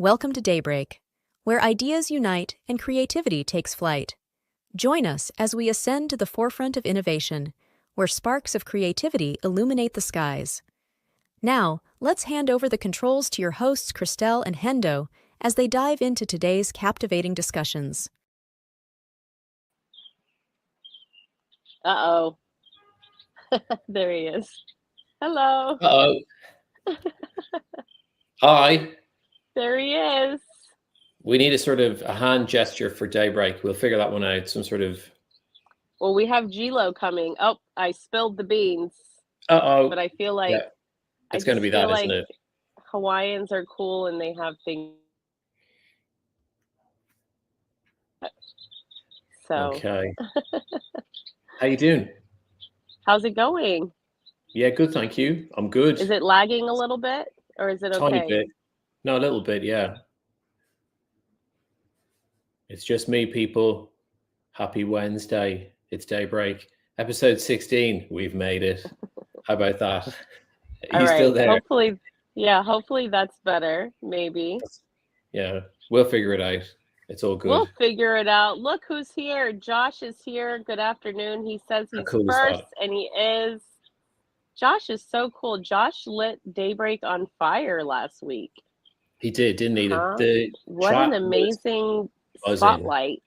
Welcome to Daybreak, where ideas unite and creativity takes flight. Join us as we ascend to the forefront of innovation, where sparks of creativity illuminate the skies. Now, let's hand over the controls to your hosts Christelle and Hendo as they dive into today's captivating discussions. Uh-oh. There he is. Hello. Uh-oh. Hi. There he is. We need a hand gesture for Daybreak. We'll figure that one out. Some sort of... Well, we have G-Lo coming. Oh, I spilled the beans. Uh-oh. But I feel like... Yeah. It's going to be that, isn't it? Hawaiians are cool and they have things. So. Okay. How you doing? How's it going? Yeah, good, thank you. I'm good. Is it lagging a little bit? Or is it okay? Tiny bit. No, a little bit, yeah. It's just me, people. Happy Wednesday. It's Daybreak. Episode 16. We've made it. How about that? Are you still there? Hopefully that's better. Maybe. Yeah, we'll figure it out. It's all good. We'll figure it out. Look who's here. Josh is here. Good afternoon. He says he's first, and he is. Josh is so cool. Josh lit Daybreak on fire last week. He did, didn't he? What an amazing spotlight.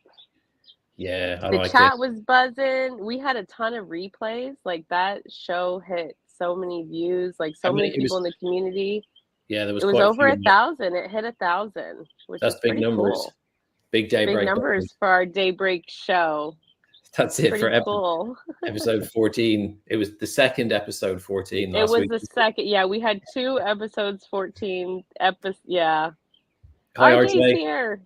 Yeah, I the liked chat it. was buzzing. We had a ton of replays. Like, that show hit so many views, like so many people in the community. Yeah, there was. It was over 1,000. It hit 1,000, which is big numbers. Cool. Big Daybreak. Big numbers for our Daybreak show. That's it for cool. episode 14. It was the second episode 14 last week. It was the second. Yeah, we had 2 episodes 14. Yeah. Hi, RJ's RJ. here.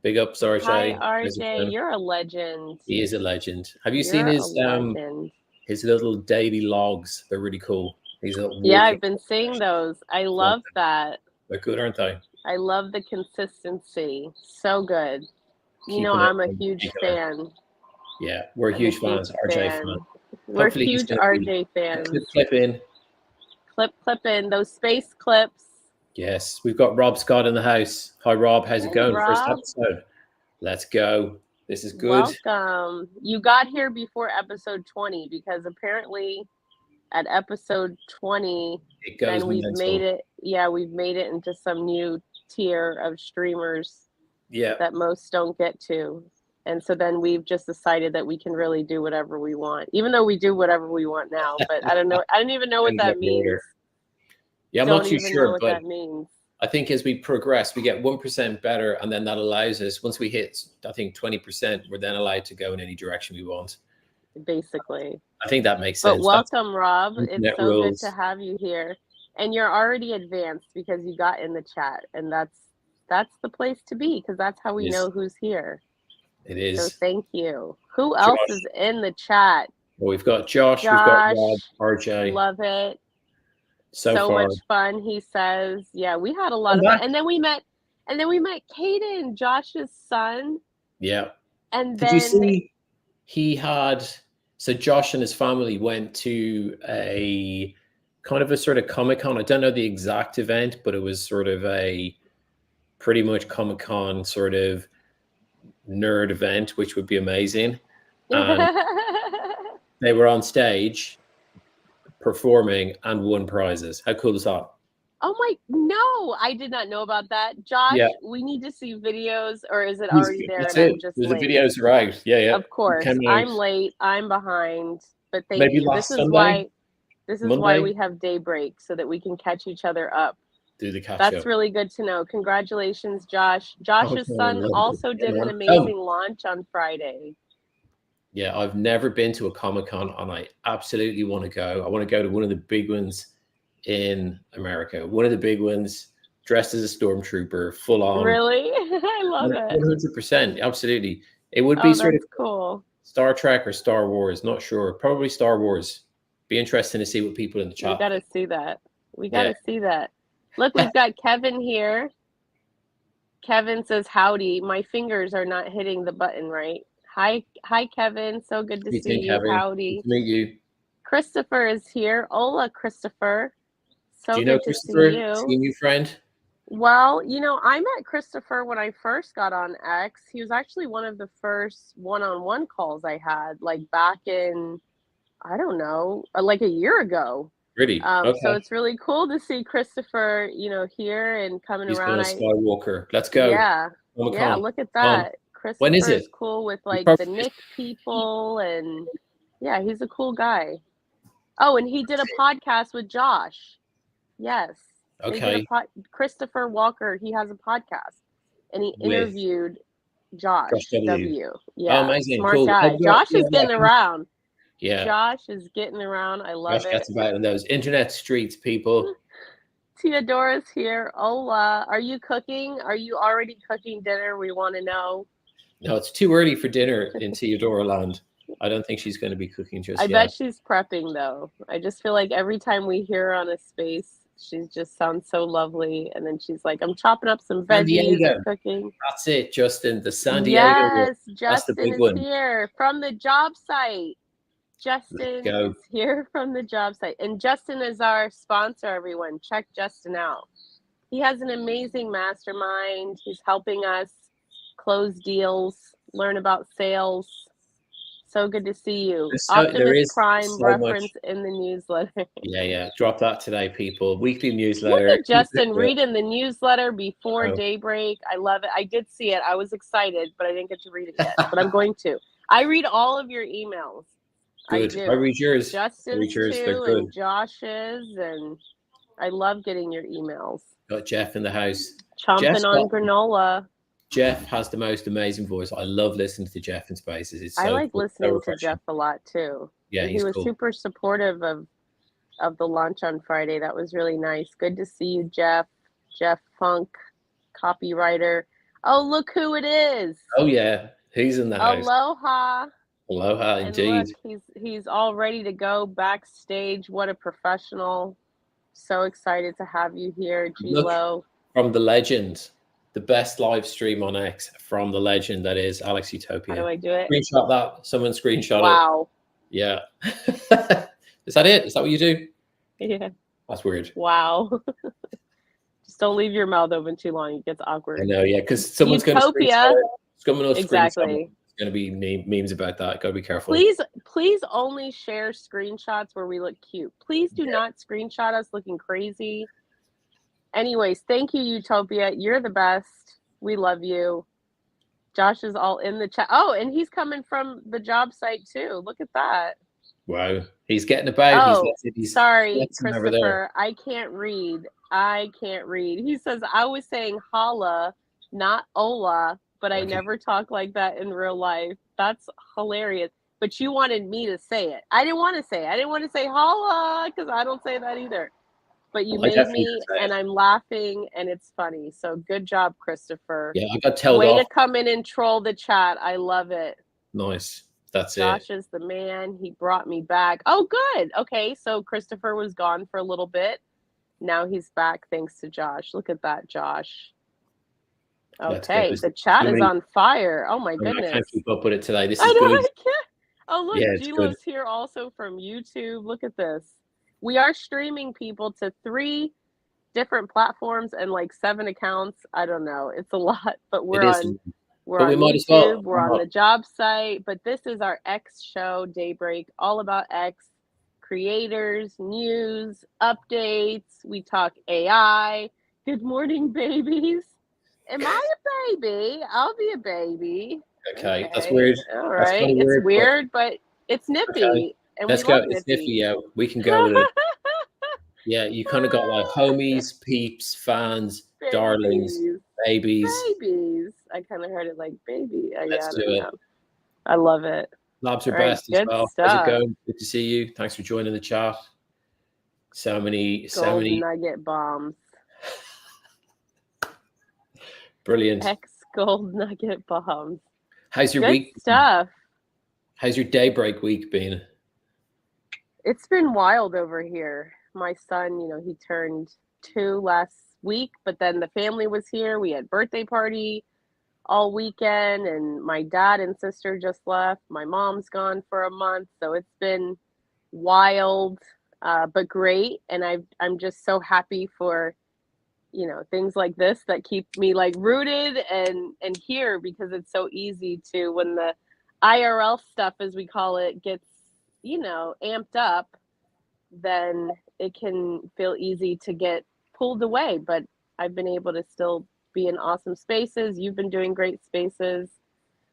Big ups, RJ. Hi, RJ. You're a legend. He is a legend. Have you seen his little daily logs? They're really cool. Yeah, I've been seeing those. I love that. They're good, aren't they? I love the consistency. So good. I'm a huge fan. Yeah, we're huge fans. RJ fans. We're huge RJ fans. Clip in. Clip in. Those space clips. Yes, we've got Rob Scott in the house. Hi, Rob. How's it going? Rob. First episode. Let's go. This is good. Welcome. You got here before episode 20 because apparently at episode 20, then we've made it. Yeah, we've made it into some new tier of streamers. Yeah. That most don't get to. And so then we've just decided that we can really do whatever we want, even though we do whatever we want now. But I don't know. I don't even know what that means. Yeah, I'm not too sure, but that means. I think as we progress, we get 1% better, and then that allows us, once we hit, I think 20%, we're then allowed to go in any direction we want. Basically. I think that makes sense. But welcome, Rob. It's so good to have you here. And you're already advanced because you got in the chat, and that's the place to be because that's how we know who's here. It is. So thank you. Who else is in the chat? Well, we've got Josh, we've got Rob, RJ. Love it. So much fun, he says. Yeah, we had a lot of fun. And then we met Caden, Josh's son. Yeah. And did you see so Josh and his family went to a kind of a sort of Comic-Con. I don't know the exact event, but it was sort of a pretty much Comic-Con sort of nerd event, which would be amazing. And they were on stage performing and won prizes. How cool is that? No, I did not know about that. Josh, we need to see videos, or is it already there? That's it. The videos are out. Yeah. Of course. I'm late. I'm behind. But thank you. This is why we have Daybreak, so that we can catch each other up. Do the catch That's up. really good to know. Congratulations, Josh. Josh's son also did an amazing launch on Friday. Yeah, I've never been to a Comic-Con, and I absolutely want to go. I want to go to one of the big ones in America. One of the big ones, dressed as a stormtrooper, full on. Really? I love it. 100%. Absolutely. It would be sort of cool. Star Trek or Star Wars. Not sure. Probably Star Wars. Be interesting to see what people in the chat. We got to see that. See that. Look, we've got Kevin here. Kevin says, howdy. My fingers are not hitting the button right. Hi, Kevin. So good to see you. Kevin. Howdy. Good to meet you. Christopher is here. Hola, Christopher. So Do you know good Christopher? to see you. See you, friend? Well, I met Christopher when I first got on X. He was actually one of the first one-on-one calls I had, like back in, I don't know, like a year ago. Really? So Okay. it's really cool to see Christopher, here and coming He's going around. to Skywalker. Let's go. Yeah, yeah, Comic-Con. look at that. When is Christopher it? is cool with You like the probably Nick people, and yeah, he's a cool guy. Oh, and he did a podcast with Josh. Yes. They did okay. Christopher Walker, he has a podcast, and he With interviewed Josh Josh W. W. Oh, Yeah, amazing. smart Cool. guy. Josh is getting around. Yeah. Josh is getting around. I love Josh gets about in those internet streets, people. Teodora's here. Hola. Are you cooking? Are you already cooking dinner? We want to know. No, it's too early for dinner in Teodora land. I don't think she's going to be cooking just I yet. bet she's prepping though. I just feel like every time we hear her on a space, she just sounds so lovely. And then she's like, I'm chopping up some veggies or cooking. That's it, Justin. The San Diego. Yes, That's the Justin big is one. here from the job site. Justin is here from the job site. And Justin is our sponsor, everyone. Check Justin out. He has an amazing mastermind. He's helping us close deals, learn about sales. So good to see you. Optimus Prime reference in the newsletter. Yeah. Drop that today, people. Weekly newsletter. Look at Justin reading the newsletter before Daybreak. I love it. I did see it. I was excited, but I didn't get to read it yet. But I'm going to. I read all of your emails. Good. I do. I read yours. Justin's too, and Josh's, and I love getting your emails. Got Jeff in the house. Chomping on granola. Jeff has the most amazing voice. I love listening to Jeff in Spaces. I like listening to Jeff a lot too. Yeah, he was super supportive of the launch on Friday. That was really nice. Good to see you, Jeff. Jeff Funk, copywriter. Oh, look who it is. Oh yeah, he's in the house. Aloha. Aloha, indeed. Look, he's all ready to go backstage. What a professional. So excited to have you here, G-Lo. From the legend. The best live stream on X from the legend that is Alex Utopia. How do I do it? Screenshot that. Someone screenshot it. Wow. Yeah. Is that it? Is that what you do? Yeah. That's weird. Wow. Just don't leave your mouth open too long. It gets awkward. I know, yeah, because someone's going to screenshot it. Exactly. There's going to be memes about that. Got to be careful. Please only share screenshots where we look cute. Please do not screenshot us looking crazy. Anyways, thank you, Utopia. You're the best. We love you. Josh is all in the chat. Oh, and he's coming from the job site too. Look at that. Wow. He's getting about. Oh, sorry, Christopher. I can't read. He says, I was saying holla, not hola, but I never talk like that in real life. That's hilarious. But you wanted me to say it. I didn't want to say it. I didn't want to say holla because I don't say that either. But you made me, and I'm laughing, and it's funny. So good job, Christopher. Yeah, I got told Way to come in and troll the chat. I love it. Nice. That's Josh is the man. He brought me back. Oh, good. Okay, so Christopher was gone for a little bit. Now he's back thanks to Josh. Look at that, Josh. Okay, the chat is on fire. Oh, my goodness. I can't keep up with it today. This is good. I can't. Oh, look, G-Lo's here also from YouTube. Look at this. We are streaming people to 3 different platforms and like 7 accounts. I don't know. It's a lot, but we're on YouTube. We're on the job site. But this is our X show, Daybreak, all about X, creators, news, updates. We talk AI. Good morning, babies. Am I a baby? I'll be a baby. Okay. That's weird. All right. It's weird, but it's nippy. Okay. And let's go. It's nifty. Yeah, we can go with it. Yeah, you kind of got like homies, peeps, fans, darlings, babies. I kind of heard it like baby. Let's do it. I love it. Labs are best as well. How's it going? Good to see you. Thanks for joining the chat. So many nugget bombs. Brilliant. X gold nugget bombs. How's your week? Stuff. How's your Daybreak week been? It's been wild over here. My son, he turned 2 last week, but then the family was here. We had birthday party all weekend, and my dad and sister just left. My mom's gone for a month, so it's been wild, but great. And I'm just so happy for things like this that keep me like rooted and here, because it's so easy to, when the IRL stuff, as we call it, gets, amped up, then it can feel easy to get pulled away. But I've been able to still be in awesome spaces. You've been doing great spaces.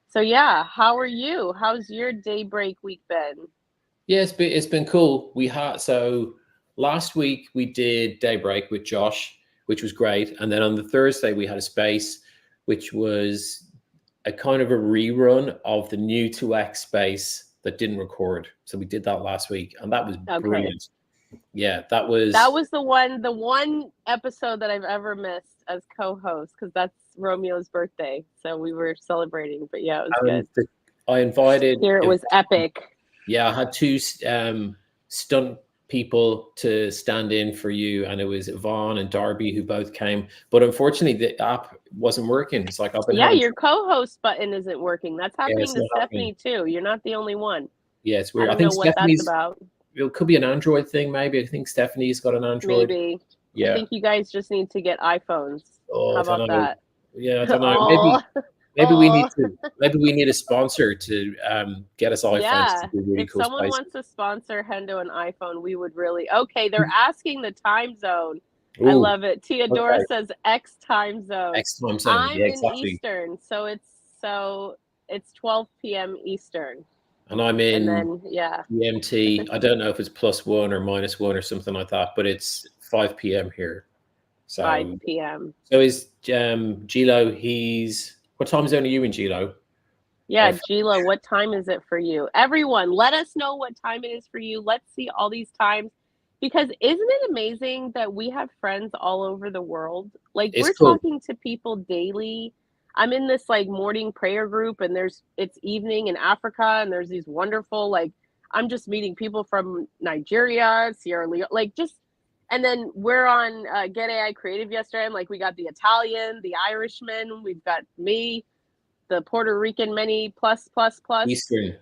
So yeah, how are you? How's your Daybreak week been? Yeah, it's been cool. So last week we did Daybreak with Josh, which was great. And then on the Thursday we had a space, which was a kind of a rerun of the new 2X space that didn't record. So we did that last week, and that was brilliant. Yeah, that was the one episode that I've ever missed as co-host, because that's Romeo's birthday. So we were celebrating, but yeah, it was good. I invited. Here it was epic. Yeah, I had two stunt people to stand in for you, and it was Yvonne and Darby who both came. But unfortunately, the app wasn't working. It's like your co-host button isn't working. That's happening to Stephanie too. You're not the only one. Yeah, it's weird. I don't know what that's about. It could be an Android thing, maybe. I think Stephanie's got an Android. Maybe. Yeah. I think you guys just need to get iPhones. How about that? Yeah, I don't know. Maybe we need a sponsor to get us iPhones. Yeah, to really if someone wants to sponsor Hendo an iPhone, we would really. Okay, they're asking the time zone. Ooh, I love it. Teodora says X time zone. X time zone. I'm in Eastern, so it's 12 p.m. Eastern. And I'm in GMT. I don't know if it's +1 or -1 or something like that, but it's 5 p.m. here. So 5 p.m. So is Gilo? What time zone are you in, Gilo? Yeah, Gilo, what time is it for you? Everyone, let us know what time it is for you. Let's see all these times, because isn't it amazing that we have friends all over the world? Like, we're talking to people daily. I'm in this like morning prayer group, and it's evening in Africa, and there's these wonderful, like, I'm just meeting people from Nigeria, Sierra Leone, like just, and then we're on Get AI Creative yesterday, and like we got the Italian, the Irishman, we've got me, the Puerto Rican many plus. Eastern.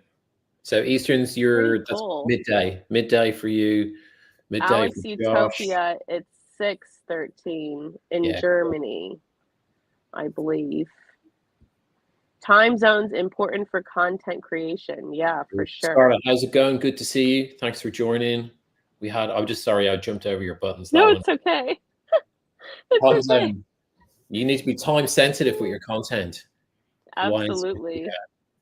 So Eastern's that's midday for you. Midday Alex for Utopia, Josh. It's 6:13 in Germany, I believe. Time zones important for content creation. Yeah, for sure. Scarlett, how's it going? Good to see you. Thanks for joining. I'm just sorry I jumped over your buttons. No, it's okay. It's okay. You need to be time sensitive with your content. Absolutely. Yeah,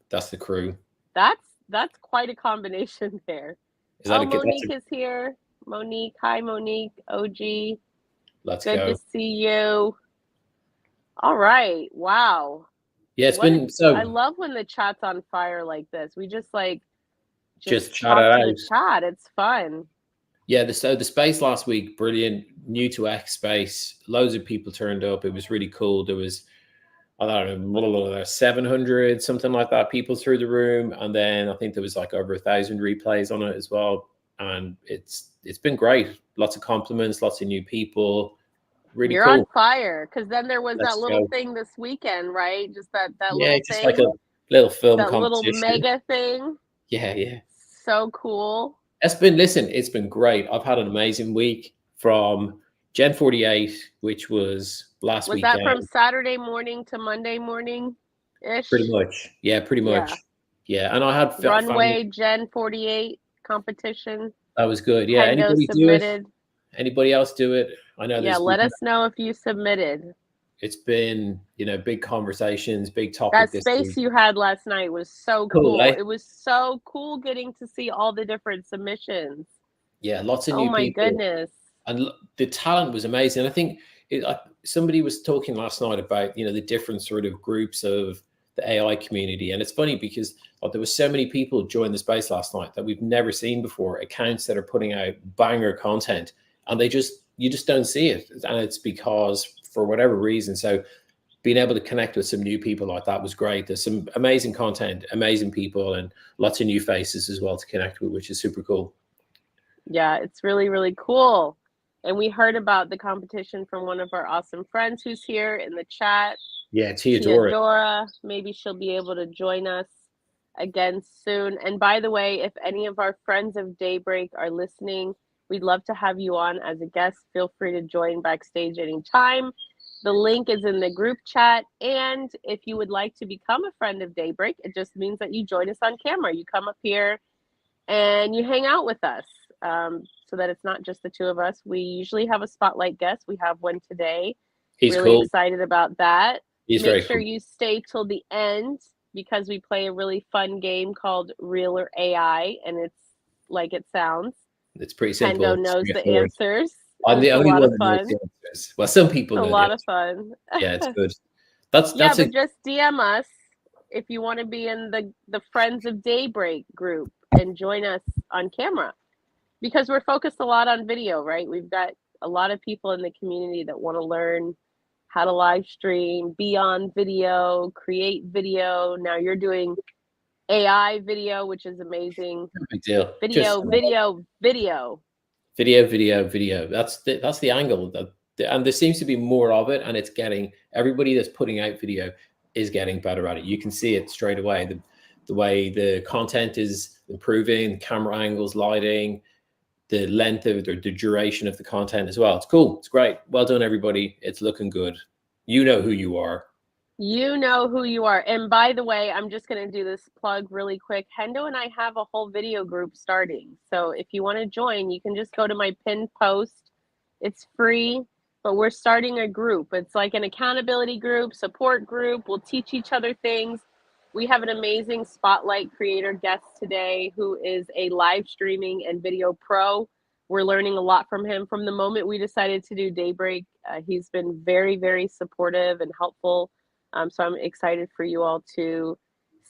that's the crew. That's quite a combination there. Monique is here. Monique, hi Monique, OG. Let's go. Good to see you. All right. Wow. Yeah, I love when the chat's on fire like this. We just chat it out. Chat. It's fun. Yeah, so the space last week, brilliant. New to X space. Loads of people turned up. It was really cool. There was, I don't know, 700, something like that, people through the room. And then I think there was like over 1,000 replays on it as well. And it's been great. Lots of compliments, lots of new people. Really You're cool. On fire, because then there was that little thing this weekend, right? Just that little just thing. Like a little film that competition. Little mega thing. Yeah. So cool. It's been great. I've had an amazing week from Gen 48, which was last week. Was that from Saturday morning to Monday morning-ish? Pretty much. Yeah, pretty much. Yeah, and I had Runway Gen 48 competition. That was good. Yeah, anybody submitted. Do it? Anybody else do it? I know. Yeah, let us know if you submitted. It's been, big conversations, big topic. That space you had last night was so cool. It was so cool getting to see all the different submissions. Yeah, lots of new people. Oh my goodness. And the talent was amazing. I think somebody was talking last night about, the different sort of groups of the AI community. And it's funny because there were so many people join the space last night that we've never seen before, accounts that are putting out banger content, and you just don't see it. And it's because for whatever reason. So being able to connect with some new people like that was great. There's some amazing content, amazing people, and lots of new faces as well to connect with, which is super cool. Yeah, it's really, really cool. And we heard about the competition from one of our awesome friends who's here in the chat. Yeah, Teodora. Maybe she'll be able to join us again soon. And by the way, if any of our friends of Daybreak are listening, We'd love to have you on as a guest. Feel free to join backstage anytime. The link is in the group chat. And if you would like to become a friend of Daybreak, it just means that you join us on camera. You come up here and you hang out with us, so that it's not just the two of us. We usually have a spotlight guest. We have one today. He's really cool. Excited about that. He's Make very sure cool. you stay till the end, because we play a really fun game called Real or AI, and it's like it sounds. It's pretty simple. Hendo knows the answers. I'm the only one that knows Fun. the answers. Well, some people know. A lot of fun. Yeah, it's good. That's but just DM us if you want to be in the Friends of Daybreak group and join us on camera, because we're focused a lot on video, right? We've got a lot of people in the community that want to learn how to live stream, be on video, create video. Now you're doing AI video, which is amazing. No big deal. Video. That's the angle. And there seems to be more of it, and it's getting, everybody that's putting out video is getting better at it. You can see it straight away. The way the content is improving, the camera angles, lighting, the length of the duration of the content as well. It's cool. It's great. Well done, everybody. It's looking good. You know who you are. You know who you are. And by the way, I'm just going to do this plug really quick. Hendo and I have a whole video group starting. So if you want to join, you can just go to my pinned post. It's free, but we're starting a group. It's like an accountability group, support group. We'll teach each other things. We have an amazing spotlight creator guest today who is a live streaming and video pro. We're learning a lot from him. From the moment we decided to do Daybreak, he's been very, very supportive and helpful. So I'm excited for you all to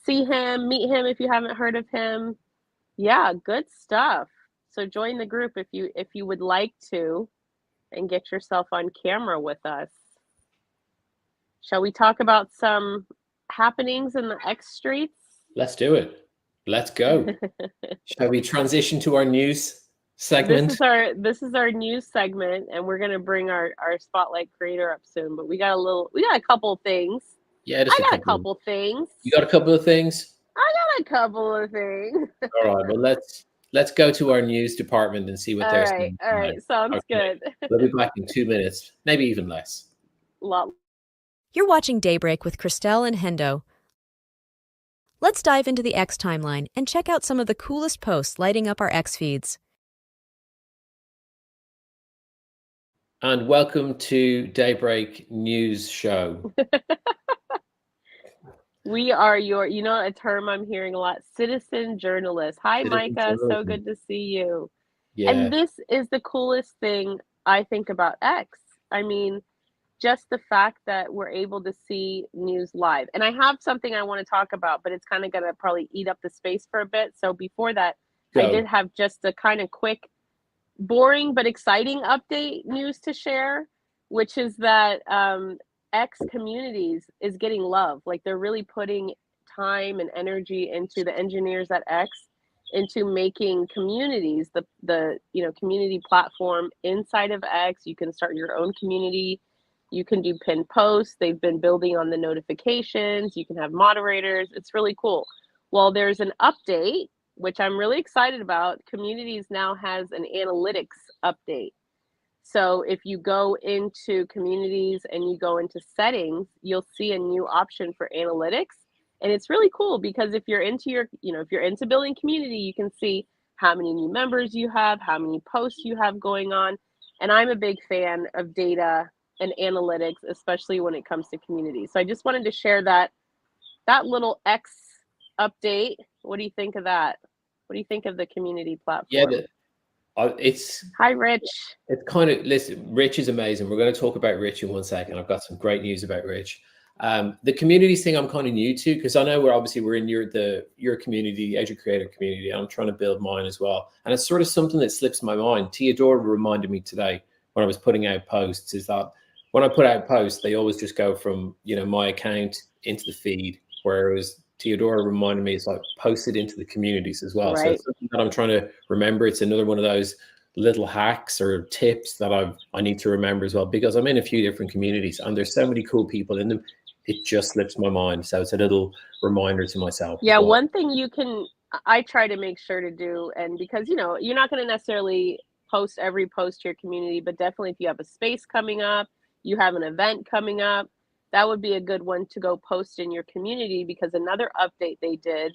see him, meet him if you haven't heard of him. Yeah, good stuff. So join the group if you would like to, and get yourself on camera with us. Shall we talk about some happenings in the X streets? Let's do it. Let's go. Shall we transition to our news segment? This is our news segment, and we're gonna bring our spotlight creator up soon. But we got a couple of things. Yeah, I got a couple of things. You got a couple of things? I got a couple of things. All right. Well, let's go to our news department and see what they're saying. All right. Sounds good. We'll be back in 2 minutes, maybe even less. You're watching Daybreak with Christelle and Hendo. Let's dive into the X timeline and check out some of the coolest posts lighting up our X feeds. And welcome to Daybreak News Show. We are a term I'm hearing a lot, citizen journalists. Hi, Micah. So good to see you. Yeah. And this is the coolest thing I think about X. I mean, just the fact that we're able to see news live. And I have something I want to talk about, but it's kind of going to probably eat up the space for a bit. So before that, I did have just a kind of quick, boring but exciting update news to share, which is that X communities is getting love. Like, they're really putting time and energy into the engineers at X into making communities, the community platform inside of X. You can start your own community. You can do pinned posts. They've been building on the notifications. You can have moderators. It's really cool. Well, there's an update, which I'm really excited about. Communities now has an analytics update. So if you go into communities and you go into settings, you'll see a new option for analytics. And it's really cool because if you're into if you're into building community, you can see how many new members you have, how many posts you have going on. And I'm a big fan of data and analytics, especially when it comes to community. So I just wanted to share that little X update. What do you think of that? What do you think of the community platform? Yeah, hi, Rich. It's kind of, listen, Rich is amazing. We're going to talk about Rich in 1 second. I've got some great news about Rich. The communities thing I'm kind of new to, because I know we're in your community, Edge Creator community. I'm trying to build mine as well. And it's sort of something that slips my mind. Theodora reminded me today when I was putting out posts, is that when I put out posts, they always just go from, my account into the feed, whereas Theodora reminded me it's like posted into the communities as well. Right. So it's something that I'm trying to remember. It's another one of those little hacks or tips that I need to remember as well, because I'm in a few different communities and there's so many cool people in them. It just slips my mind. So it's a little reminder to myself. Yeah, one thing I try to make sure to do, and because, you're not going to necessarily post every post to your community, but definitely if you have a space coming up, you have an event coming up, that would be a good one to go post in your community, because another update they did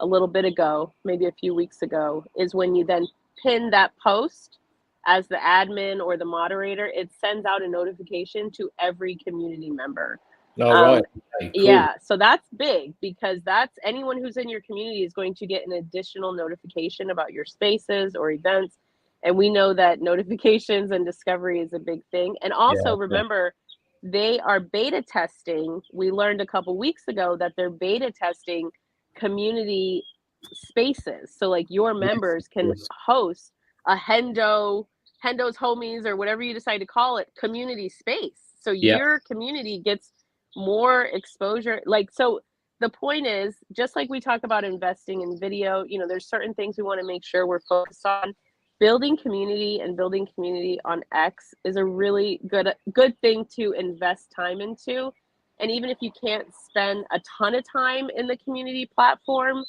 a little bit ago, maybe a few weeks ago, is when you then pin that post as the admin or the moderator, it sends out a notification to every community member. All right. Okay, cool. Yeah, so that's big, because that's anyone who's in your community is going to get an additional notification about your spaces or events. And we know that notifications and discovery is a big thing. And also remember, they are beta testing. We learned a couple weeks ago that they're beta testing community spaces. So like your members can host a Hendo's Homies, or whatever you decide to call it, community space. So your community gets more exposure. Like, so the point is, just like we talk about investing in video, you know, there's certain things we want to make sure we're focused on. Building community on X is a really good thing to invest time into. And even if you can't spend a ton of time in the community platform,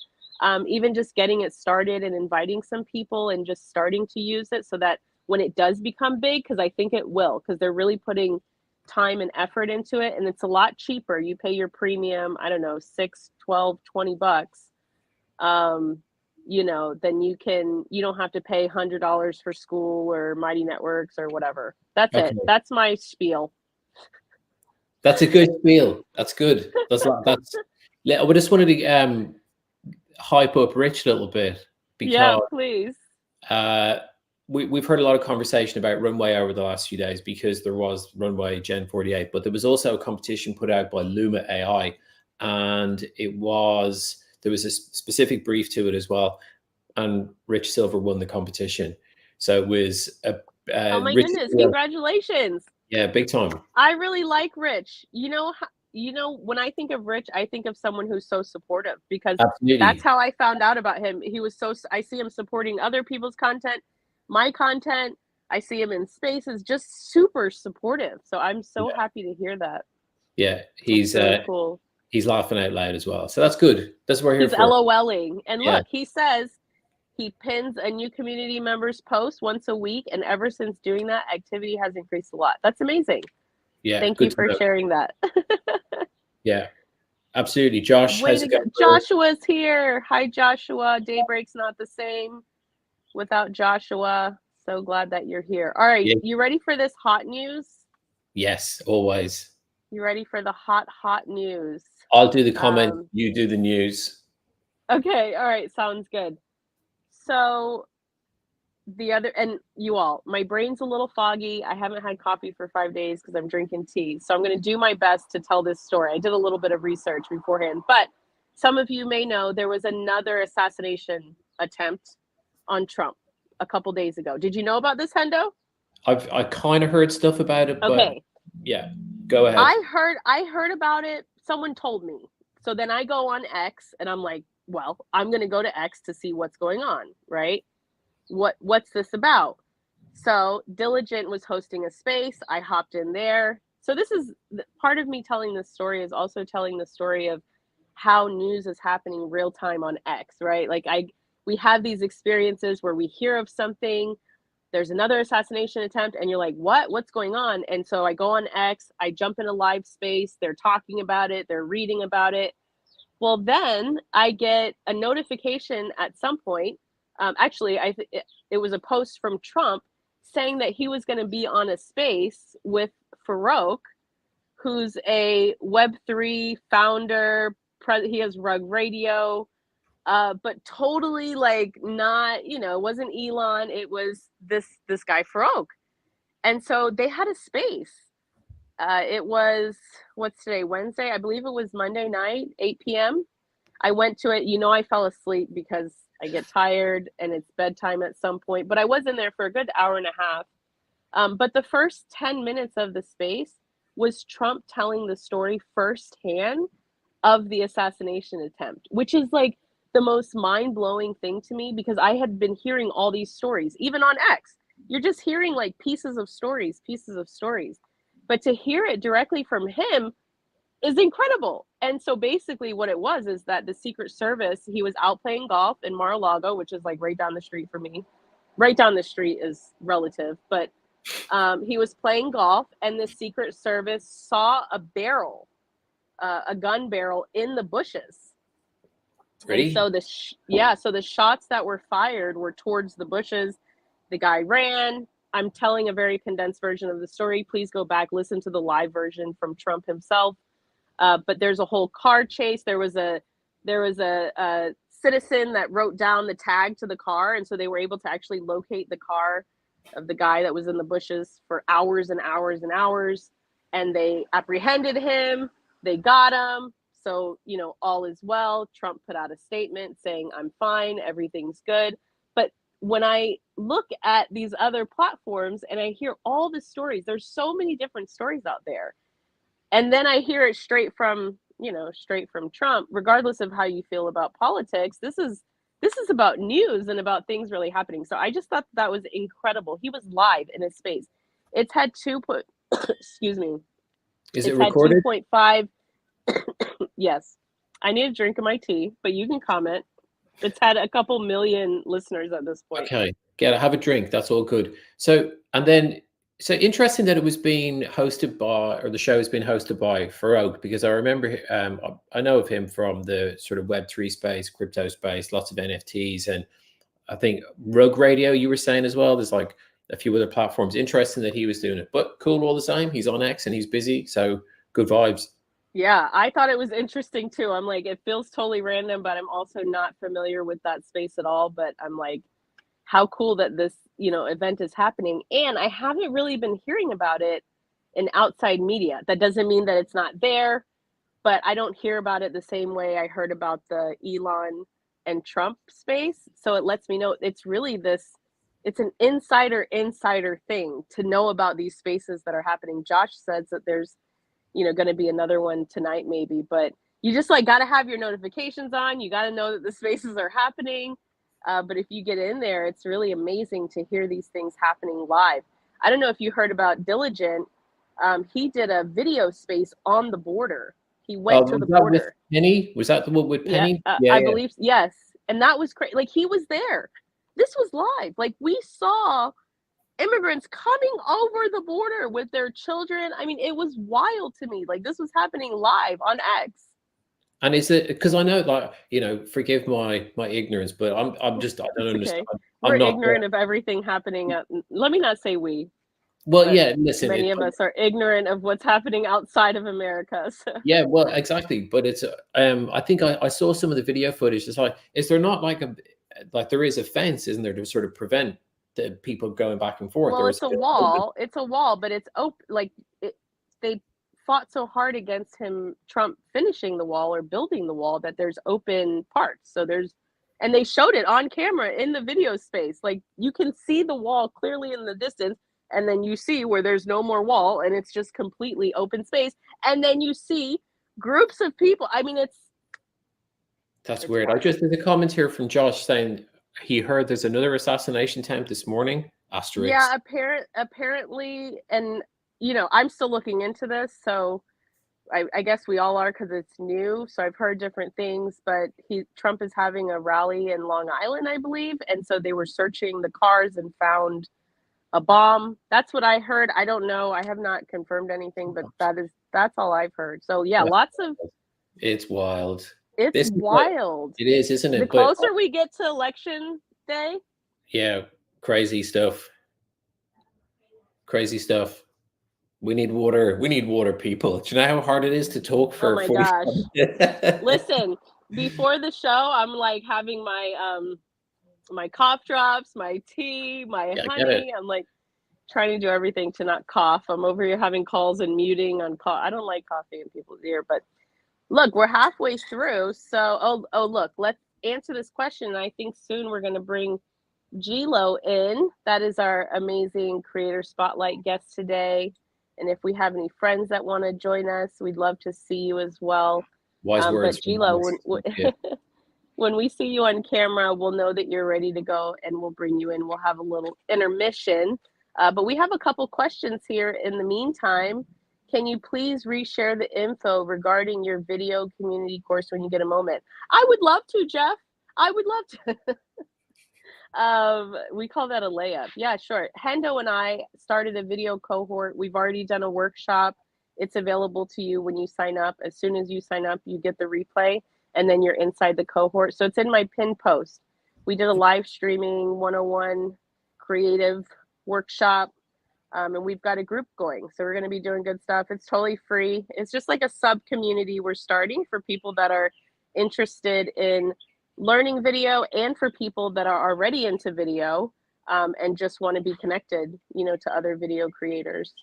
even just getting it started and inviting some people and just starting to use it, so that when it does become big, because I think it will, because they're really putting time and effort into it, and it's a lot cheaper. You pay your premium, I don't know, $6, $12, $20. You know, then you don't have to pay $100 for school or Mighty Networks or whatever. That's it. That's my spiel. That's a good spiel. That's good. I just wanted to hype up Rich a little bit, because please. We've heard a lot of conversation about Runway over the last few days, because there was Runway Gen 48, but there was also a competition put out by Luma AI, and there was a specific brief to it as well, and Rich Silver won the competition. So it was oh my goodness! Congratulations! Yeah, big time. I really like Rich. You know, when I think of Rich, I think of someone who's so supportive, because that's how I found out about him. I see him supporting other people's content, my content. I see him in spaces, just super supportive. So I'm so happy to hear that. Yeah, he's really cool. He's laughing out loud as well. So that's good. That's what we're here for. He's LOLing. And look, he says he pins a new community member's post once a week. And ever since doing that, activity has increased a lot. That's amazing. Yeah. Thank you for sharing that. Yeah, absolutely. Josh, how's it going? Joshua's here. Hi, Joshua. Daybreak's not the same without Joshua. So glad that you're here. All right. You ready for this hot news? Yes, always. You ready for the hot news? I'll do the comment. You do the news. Okay. All right. Sounds good. So my brain's a little foggy. I haven't had coffee for 5 days because I'm drinking tea. So I'm going to do my best to tell this story. I did a little bit of research beforehand, but some of you may know there was another assassination attempt on Trump a couple days ago. Did you know about this, Hendo? I kind of heard stuff about it, but yeah, go ahead. I heard about it. Someone told me. So then I go on X and I'm like, well, I'm going to go to X to see what's going on, right? What's this about? So Diligent was hosting a space. I hopped in there. So this is part of me telling this story, is also telling the story of how news is happening real time on X, right? Like we have these experiences where we hear of something, there's another assassination attempt, and you're like, what's going on? And so I go on X, I jump in a live space, they're talking about it, they're reading about it. Well, then I get a notification at some point. Actually, it was a post from Trump saying that he was going to be on a space with Farouk, who's a Web3 founder. He has Rug Radio, but totally like not, it wasn't Elon. It was this guy Farouk. And so they had a space. It was, what's today, Wednesday? I believe it was Monday night, 8 p.m. I went to it. I fell asleep because I get tired and it's bedtime at some point. But I was in there for a good hour and a half. But the first 10 minutes of the space was Trump telling the story firsthand of the assassination attempt, which is like the most mind-blowing thing to me, because I had been hearing all these stories, even on X. You're just hearing like pieces of stories. But to hear it directly from him is incredible. And so basically what it was is that the Secret Service, he was out playing golf in Mar-a-Lago, which is like right down the street from me. right down the street is relative, but he was playing golf, and the Secret Service saw a barrel, a gun barrel in the bushes. Really? And so so the shots that were fired were towards the bushes. The guy ran. I'm telling a very condensed version of the story. Please go back, listen to the live version from Trump himself. But there's a whole car chase. There was a citizen that wrote down the tag to the car, and so they were able to actually locate the car of the guy that was in the bushes for hours and hours and hours. And they apprehended him. They got him. So, all is well. Trump put out a statement saying, I'm fine, everything's good. But when I look at these other platforms and I hear all the stories, there's so many different stories out there. And then I hear it straight from Trump, regardless of how you feel about politics. This is about news and about things really happening. So I just thought that was incredible. He was live in his space. It's had excuse me. Is it recorded? 2.5. Yes. I need a drink of my tea, but you can comment. It's had a couple million listeners at this point. Okay. Have a drink. That's all good. So interesting that it was being hosted by, or the show has been hosted by Farouk, because I remember, I know of him from the sort of Web3 space, crypto space, lots of NFTs. And I think Rogue Radio, you were saying as well, there's like a few other platforms. Interesting that he was doing it, but cool all the same. He's on X and he's busy. So good vibes. Yeah, I thought it was interesting too. I'm like, it feels totally random, but I'm also not familiar with that space at all. But I'm like, how cool that this, event is happening. And I haven't really been hearing about it in outside media. That doesn't mean that it's not there, but I don't hear about it the same way I heard about the Elon and Trump space. So it lets me know it's really it's an insider thing to know about these spaces that are happening. Josh says that there's going to be another one tonight maybe, but you just got to have your notifications on. You got to know that the spaces are happening. But if you get in there, it's really amazing to hear these things happening live. I don't know if you heard about Diligent. He did a video space on the border. He went to the border. Penny? Was that the one with Penny? I believe, yes. And that was crazy. He was there. This was live. We saw immigrants coming over the border with their children. I mean, it was wild to me. This was happening live on X. And is it because I know, forgive my ignorance, but I don't understand. Okay. We're ignorant of everything happening. Let me not say we. Well, yeah, listen. Many of us are ignorant of what's happening outside of America. So. Yeah, well, exactly. But it's, I think I saw some of the video footage. It's is there not there is a fence, isn't there, to sort of prevent the people going back and forth? Well, it's a wall. It's a wall, but it's open. They fought so hard against Trump finishing the wall or building the wall, that there's open parts. So and they showed it on camera in the video space. You can see the wall clearly in the distance, and then you see where there's no more wall and it's just completely open space. And then you see groups of people. I mean, that's weird. There's a comment here from Josh saying he heard there's another assassination attempt this morning. Asterisk. Yeah, apparently, and I'm still looking into this, so I guess we all are, because it's new. So I've heard different things, but Trump is having a rally in Long Island, I believe, and so they were searching the cars and found a bomb. That's what I heard. I don't know. I have not confirmed anything, but that's all I've heard. So yeah, lots of. It's wild. It's wild. It is, isn't it? The closer we get to election day. Yeah, crazy stuff. Crazy stuff. We need water. We need water, people. Do you know how hard it is to talk for? Oh my gosh! Listen, before the show, I'm having my my cough drops, my tea, my honey. I'm trying to do everything to not cough. I'm over here having calls and muting on call. I don't like coughing in people's ear, but look, we're halfway through. So, look, let's answer this question. I think soon we're going to bring G-Lo in. That is our amazing creator spotlight guest today. And if we have any friends that want to join us, we'd love to see you as well. Wise words. But G-Lo, when we see you on camera, we'll know that you're ready to go, and we'll bring you in. We'll have a little intermission. But we have a couple questions here in the meantime. Can you please reshare the info regarding your video community course when you get a moment? I would love to, Jeff. I would love to. We call that a layup. Yeah, sure. Hendo and I started a video cohort. We've already done a workshop. It's available to you when you sign up. As soon as you sign up, you get the replay, and then you're inside the cohort. So it's in my pin post. We did a live streaming 101 creative workshop, and we've got a group going. So we're going to be doing good stuff. It's totally free. It's just like a sub community we're starting for people that are interested in learning video, and for people that are already into video and just want to be connected, to other video creators.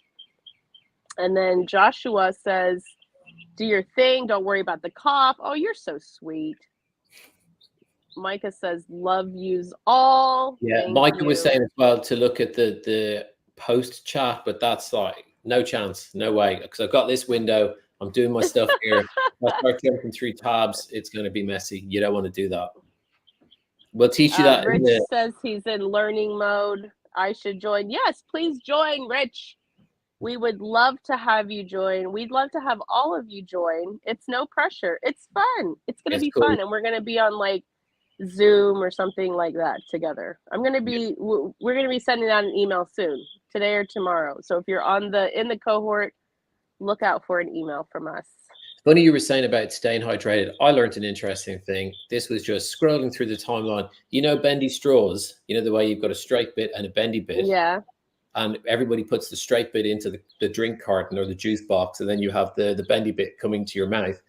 And then Joshua says, do your thing. Don't worry about the cough. Oh, you're so sweet. Micah says, love yous all. Yeah, Thank Micah you. was saying as well to look at the post chat, but that's like no chance, no way. Because I've got this window. I'm doing my stuff here. I'll start jumping through tabs. It's going to be messy. You don't want to do that. We'll teach you that. Rich says he's in learning mode. I should join. Yes, please join, Rich. We would love to have you join. We'd love to have all of you join. It's no pressure. It's fun. It's going to be fun. And we're going to be on like Zoom or something like that together. We're going to be sending out an email soon, today or tomorrow. So if you're in the cohort, look out for an email from us. Funny you were saying about staying hydrated. I learned an interesting thing. This was just scrolling through the timeline. Bendy straws, the way you've got a straight bit and a bendy bit. Yeah. And everybody puts the straight bit into the drink carton or the juice box, and then you have the bendy bit coming to your mouth.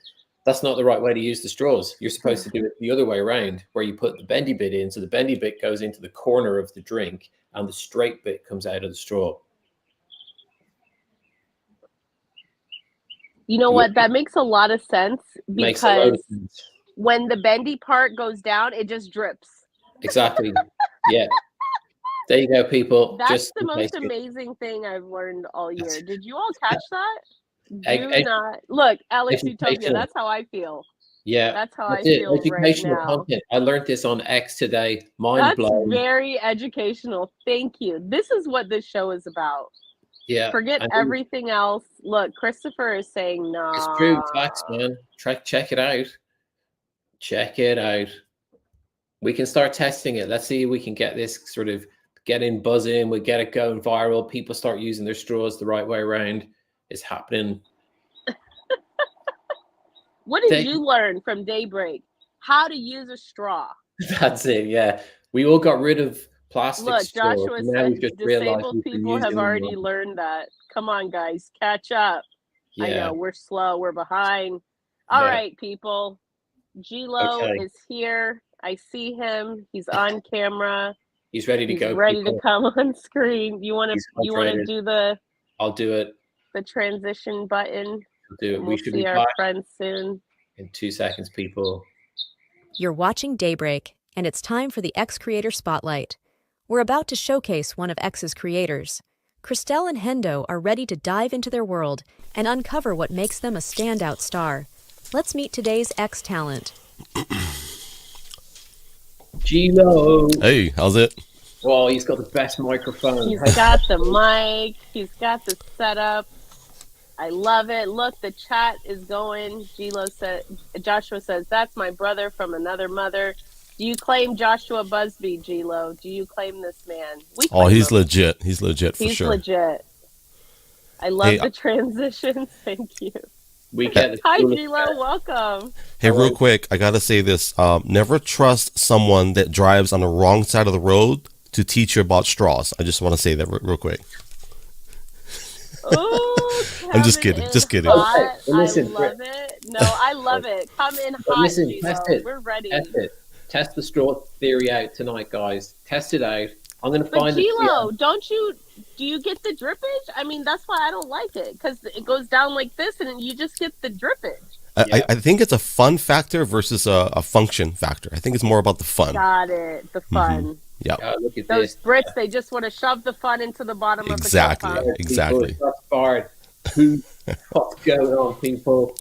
That's not the right way to use the straws. You're supposed to do it the other way around, where you put the bendy bit in, so the bendy bit goes into the corner of the drink and the straight bit comes out of the straw. You know what? That makes a lot of sense, because when the bendy part goes down, it just drips. Exactly. Yeah. There you go, people. That's the most amazing thing I've learned all year. Did you all catch that? Look, Alex Utopia, that's how I feel. Yeah. That's how I feel educational right now. Content. I learned this on X today. Mind blown. That's very educational. Thank you. This is what this show is about. Yeah. Forget everything else. Look, Christopher is saying no. It's true. Facts, man. Check it out. Check it out. We can start testing it. Let's see if we can get this sort of buzzing. We get it going viral. People start using their straws the right way around. It's happening. What did you learn from Daybreak? How to use a straw. That's it. Yeah. We all got rid of plastic. Look, straws. Joshua said disabled people have already learned that. Come on, guys, catch up. Yeah. I know we're slow, we're behind. All right, people. G-Lo is here. I see him. He's on camera. He's ready to go. Ready to come on screen. You want to do the? I'll do it. The transition button. I'll do it. We should be our friends soon. In 2 seconds, people. You're watching Daybreak, and it's time for the X Creator Spotlight. We're about to showcase one of X's creators. Christelle and Hendo are ready to dive into their world and uncover what makes them a standout star. Let's meet today's X talent. G-Lo. Hey, how's it? Well, he's got the best microphone. He's got the mic. He's got the setup. I love it. Look, the chat is going. Joshua says, that's my brother from another mother. Do you claim Joshua Busby, G-Lo? Do you claim this man? He's legit. He's legit for sure. He's legit. I love the transitions. Thank you. Hi, G-Lo. Welcome. Hey, real quick, I got to say this. Never trust someone that drives on the wrong side of the road to teach you about straws. I just want to say that real quick. Oh, I'm just kidding. Just kidding. I love it. No, I love it. Come in hot, listen, G-Lo. test it. We're ready. Test it. Test the straw theory out tonight, guys. Test it out. I'm going to find it. G-Lo, do you get the drippage? I mean, that's why I don't like it, because it goes down like this and you just get the drippage. I think it's a fun factor versus a function factor. I think it's more about the fun. Got it. The fun. Mm-hmm. Yeah. Look at those Brits, they just want to shove the fun into the bottom of the cup. Exactly. What's going on, people?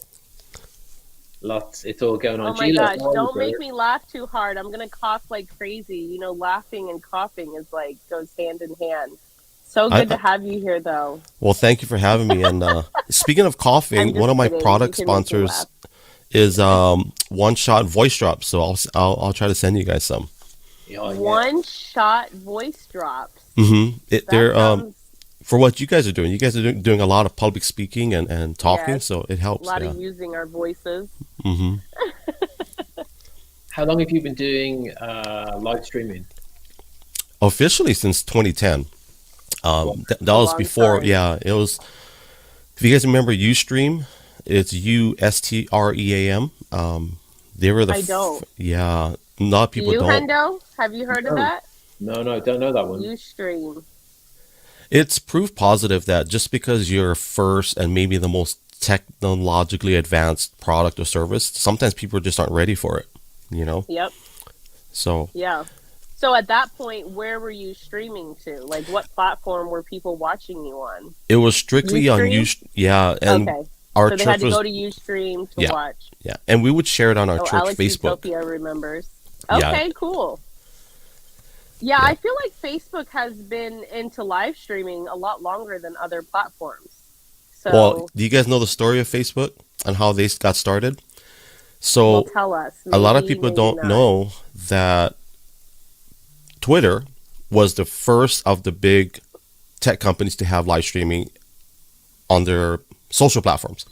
It's all going on. Oh my gosh, don't make me laugh too hard. I'm going to cough like crazy. Laughing and coughing goes hand in hand. So good to have you here, though. Well, thank you for having me. And speaking of coughing, one of my product sponsors is One Shot Voice Drops. So I'll try to send you guys some. One-shot voice drops. They're for what you guys are doing. You guys are doing a lot of public speaking and talking, Yes. so it helps. A lot of using our voices. How long have you been doing live streaming? Officially since 2010. That was before. time. Yeah, it was. If you guys remember Ustream, it's USTREAM. They were the. I don't. Yeah, a lot of people don't. Hendo? Have you heard of that? No, don't know that one. Ustream. It's proof positive that just because you're first and maybe the most technologically advanced product or service, sometimes people just aren't ready for it. You know. Yep. So. Yeah. So at that point, where were you streaming to? Like, what platform were people watching you on? It was strictly on Ustream? Yeah, and Okay. our So they church had to was go to Ustream to watch. yeah, and we would share it on our church Alex Facebook. Utopia remembers. Yeah. Okay, cool. Yeah, I feel like Facebook has been into live streaming a lot longer than other platforms. So, Well, do you guys know the story of Facebook and how they got started? So well, tell us. a lot of Maybe, people maybe don't not. know that Twitter was the first of the big tech companies to have live streaming on their social platforms.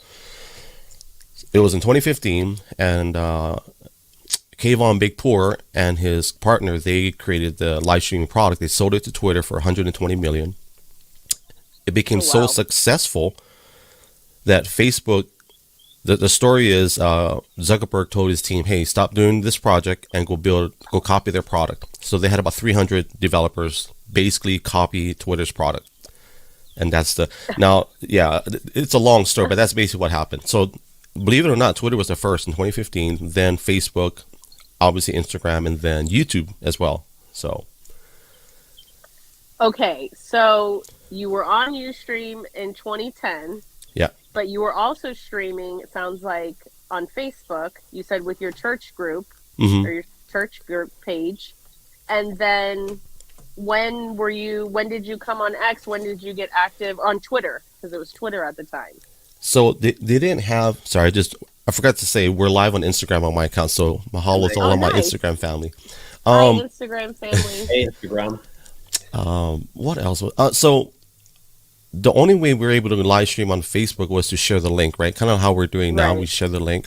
It was in 2015, and Kayvon Big Poor and his partner, they created the live streaming product. They sold it to Twitter for 120 million. It became so successful that Facebook, the story is Zuckerberg told his team, hey, stop doing this project and go copy their product. So they had about 300 developers basically copy Twitter's product. And that's it's a long story, but that's basically what happened. So believe it or not, Twitter was the first in 2015, then Facebook, obviously Instagram, and then YouTube as well. So. Okay, so you were on Ustream in 2010. Yeah. But you were also streaming, it sounds like, on Facebook, you said with your church group, or your church group page. And then when did you come on X? When did you get active on Twitter? Because it was Twitter at the time. So they didn't have, I forgot to say, we're live on Instagram on my account. So mahalo to all of my Instagram family. Hi, Instagram family. Hey, Instagram. What else? So the only way we were able to live stream on Facebook was to share the link, right? Kind of how we're doing now. Right. We share the link.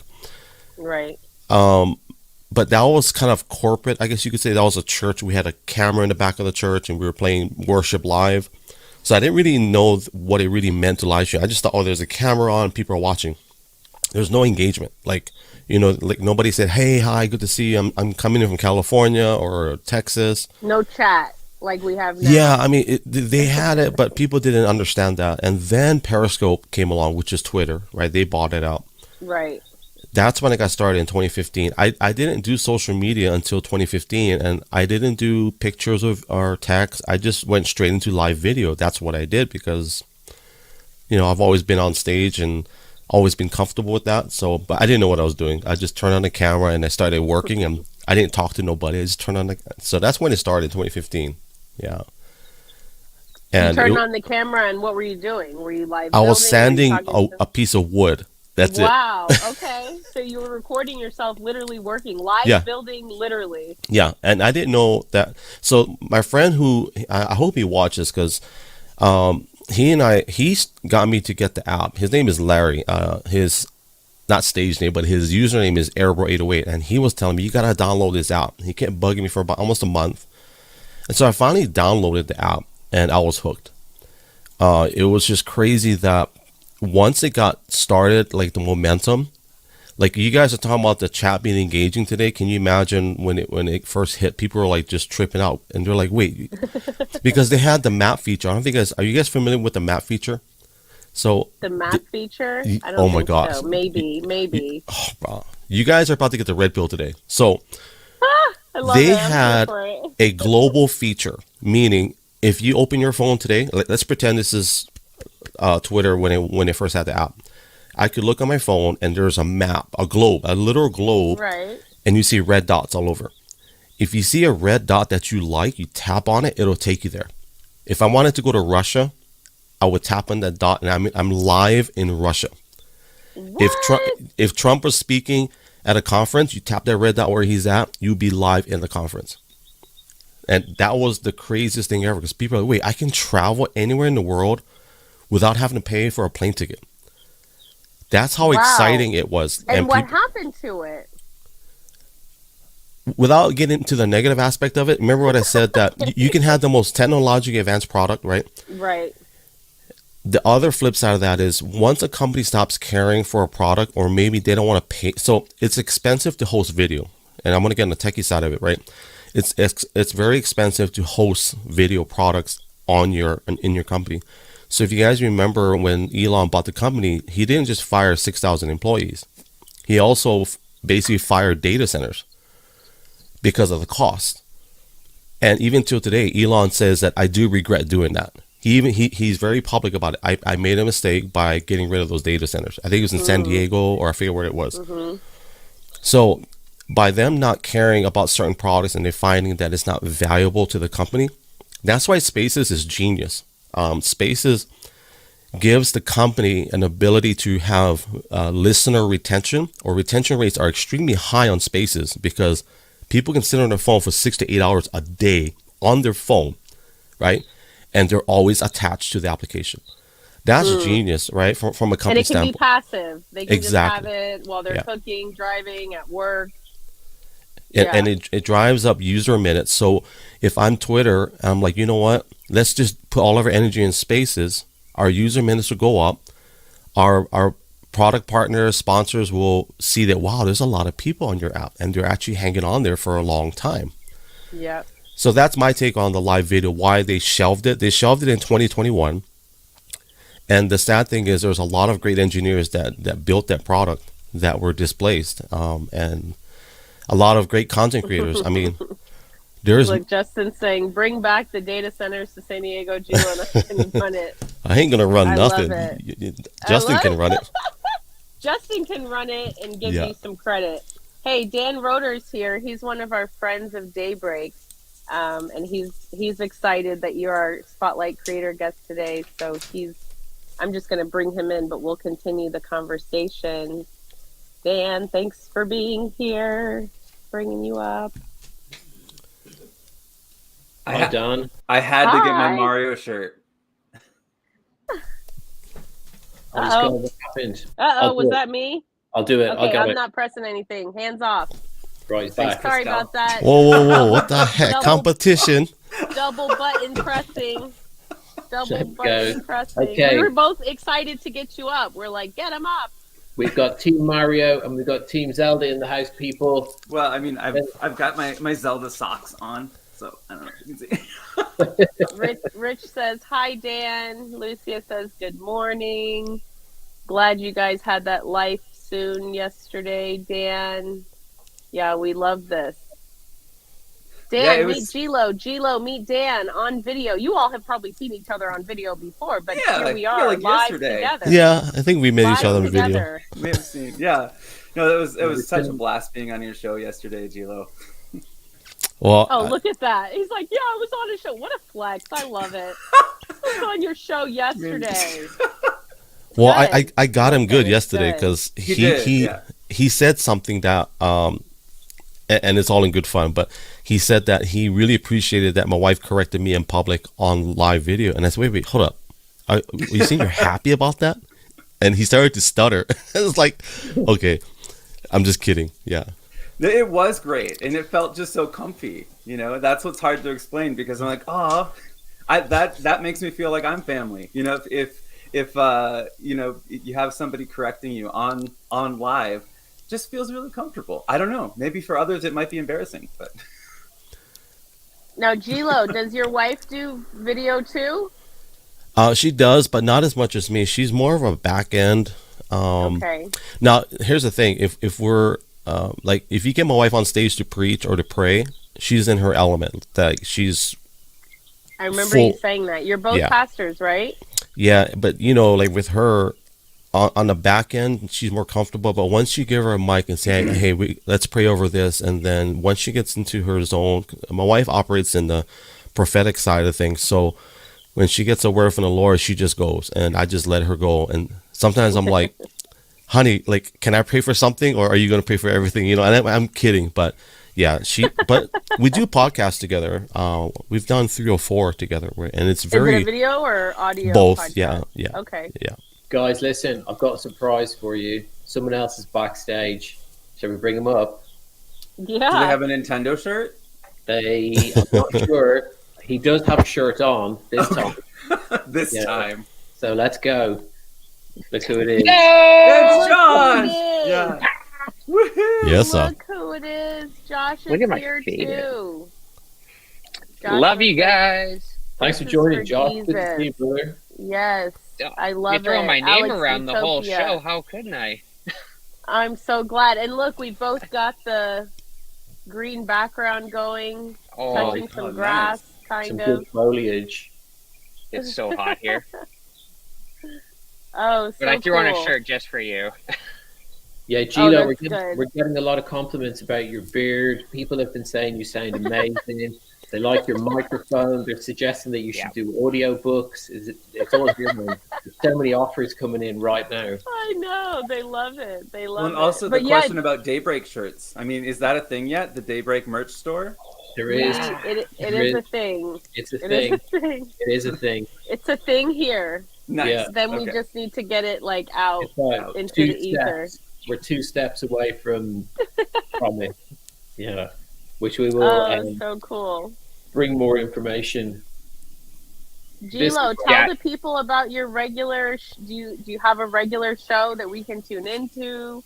Right. But that was kind of corporate. I guess you could say that was a church. We had a camera in the back of the church and we were playing worship live. So I didn't really know what it really meant to live stream. I just thought, oh, there's a camera on, people are watching. There's no engagement. Like nobody said, hey, hi, good to see you. I'm coming in from California or Texas. No chat like we have now. Yeah, I mean, they had it, but people didn't understand that. And then Periscope came along, which is Twitter, right? They bought it out. Right. That's when it got started in 2015. I didn't do social media until 2015, and I didn't do pictures or text. I just went straight into live video. That's what I did because, I've always been on stage and always been comfortable with that. So, but I didn't know what I was doing. I just turned on the camera and I started working, and I didn't talk to nobody. I just turned on so that's when it started in 2015. Yeah. And you turned on the camera, and what were you doing? Were you live? I was sanding a piece of wood. That's it. Wow. Okay. So you were recording yourself literally working, live building, literally. Yeah. And I didn't know that. So my friend who, I hope he watches because he got me to get the app. His name is Larry. His, not stage name, but his username is Airbro808. And he was telling me, you got to download this app. He kept bugging me for about almost a month. And so I finally downloaded the app and I was hooked. It was just crazy that once it got started, like the momentum, like you guys are talking about the chat being engaging today. Can you imagine when it first hit, people were like just tripping out and they're like, wait, because they had the map feature. I don't think are you guys familiar with the map feature? So the map feature? I don't oh my think gosh. So. Maybe. Oh, wow. You guys are about to get the red pill today. So they had a global feature, meaning if you open your phone today, let's pretend this is Twitter when it first had the app. I could look on my phone and there's a map, a globe, a literal globe, right? And you see red dots all over. If you see a red dot that you like, you tap on it, it'll take you there. If I wanted to go to Russia, I would tap on that dot and I'm live in Russia. What? If Trump was speaking at a conference, you tap that red dot where he's at, you'd be live in the conference. And that was the craziest thing ever, because people are like, wait, I can travel anywhere in the world without having to pay for a plane ticket. That's how exciting it was. And what happened to it? Without getting into the negative aspect of it, remember what I said, that you can have the most technologically advanced product, right? Right. The other flip side of that is, once a company stops caring for a product, or maybe they don't want to pay. So it's expensive to host video. And I'm going to get on the techie side of it, right? It's very expensive to host video products in your company. So if you guys remember, when Elon bought the company, he didn't just fire 6,000 employees. He also basically fired data centers because of the cost. And even till today, Elon says that I do regret doing that. He's very public about it. I made a mistake by getting rid of those data centers. I think it was in San Diego, or I forget where it was. So by them not caring about certain products, and they're finding that it's not valuable to the company, that's why Spaces is genius. Spaces gives the company an ability to have listener retention, or retention rates are extremely high on Spaces, because people can sit on their phone for 6 to 8 hours a day on their phone, right? And they're always attached to the application. That's genius, right? From a company standpoint. And it can be passive. They can just have it while they're cooking, driving, at work. And it drives up user minutes. So if I'm Twitter, I'm like, you know what? Let's just put all of our energy in Spaces. Our user minutes will go up. Our product partners, sponsors will see that, wow, there's a lot of people on your app, and they're actually hanging on there for a long time. Yeah. So that's my take on the live video, why they shelved it. They shelved it in 2021. And the sad thing is, there's a lot of great engineers that built that product that were displaced. And a lot of great content creators. I mean, there's like Justin saying, bring back the data centers to San Diego, Gilo, and run it. I ain't gonna run nothing. Justin can run it. Justin can run it and give you some credit. Hey, Dan Roeder's here. He's one of our friends of Daybreak, and he's excited that you're our Spotlight Creator guest today. So I'm just going to bring him in, but we'll continue the conversation. Dan, thanks for being here. Bringing you up. Hi, Don. I had to get my Mario shirt. What happened? Was that me? I'll do it. Okay, I'm not pressing anything. Hands off. Right back. Sorry about that. Whoa. What the heck? Competition. Double button pressing. Pressing. Okay. We were both excited to get you up. We're like, get him up. We've got Team Mario and we've got Team Zelda in the house, people. Well, I mean, I've got my Zelda socks on, so I don't know if you can see. Rich says, hi, Dan. Lucia says, good morning. Glad you guys had that life soon yesterday, Dan. Yeah, we love this. Dan, meet Gilo. Gilo, meet Dan on video. You all have probably seen each other on video before, but here we are live yesterday. together. Yeah, I think we met each other on video. We have seen. Yeah, no, it was such a blast being on your show yesterday, Gilo. Well, look at that. He's like, yeah, I was on a show. What a flex. I love it. I was on your show yesterday. Well, I got him good yesterday, because he said something that and it's all in good fun, but he said that he really appreciated that my wife corrected me in public on live video. And I said, wait, hold up. Are you saying you're happy about that? And he started to stutter. It was like, okay, I'm just kidding. Yeah. It was great. And it felt just so comfy. You know, that's what's hard to explain, because I'm like, that makes me feel like I'm family. You know, if you know, you have somebody correcting you on live, just feels really comfortable. I don't know. Maybe for others it might be embarrassing, but now, Gilo, does your wife do video too? She does, but not as much as me. She's more of a back end. Okay. Now, here's the thing: if we're like, if you get my wife on stage to preach or to pray, she's in her element. That she's. I remember you saying that. You're both pastors, right? Yeah, but you know, like with her. On the back end, she's more comfortable, but once you give her a mic and say, hey, let's pray over this, and then once she gets into her zone, my wife operates in the prophetic side of things, so when she gets a word from the Lord, she just goes, and I just let her go. And sometimes I'm like, honey, like, can I pray for something, or are you going to pray for everything? You know, and I'm kidding, but Yeah, but we do podcasts together. We've done 304 together, and it's very. Is it a video or audio? Both, podcast? yeah. Okay. Yeah. Guys, listen, I've got a surprise for you. Someone else is backstage. Shall we bring him up? Yeah. Do they have a Nintendo shirt? I'm not sure. He does have a shirt on this time. This time. So let's go. Look who it is. It's Josh! Yeah. Woohoo! Yes, sir. Look who it is. Josh is Look at my here favorite. too. Love you guys. Thanks for This is joining, for Josh. Good to see you, Jesus. brother. Yes, I love You throw it. my name Alex around the whole Utopia. show. How couldn't I? I'm so glad. And look, we both got the green background going, Oh, touching some grass, Some kind good of. foliage. it's so hot here. Oh, so But I threw on a cool. shirt just for you. Yeah, Gila, that's we're good. getting a lot of compliments about your beard. People have been saying you sound amazing. They like your microphone. They're suggesting that you should do audio books. It's all here, man. There's so many offers coming in right now. I know. They love it. They love Well, and it. also the But question about Daybreak shirts. I mean, is that a thing yet? The Daybreak merch store? There is. It There is is. a thing. It's a It thing. is a thing. It is a thing. It's a thing here. Nice. Yeah. Then we Okay. just need to get it like out It's like into two the ether. steps. We're 2 steps away from it. Yeah. Which we will Oh, so cool. bring more information. Gilo, tell Yeah. the people about your regular. Do you have a regular show that we can tune into?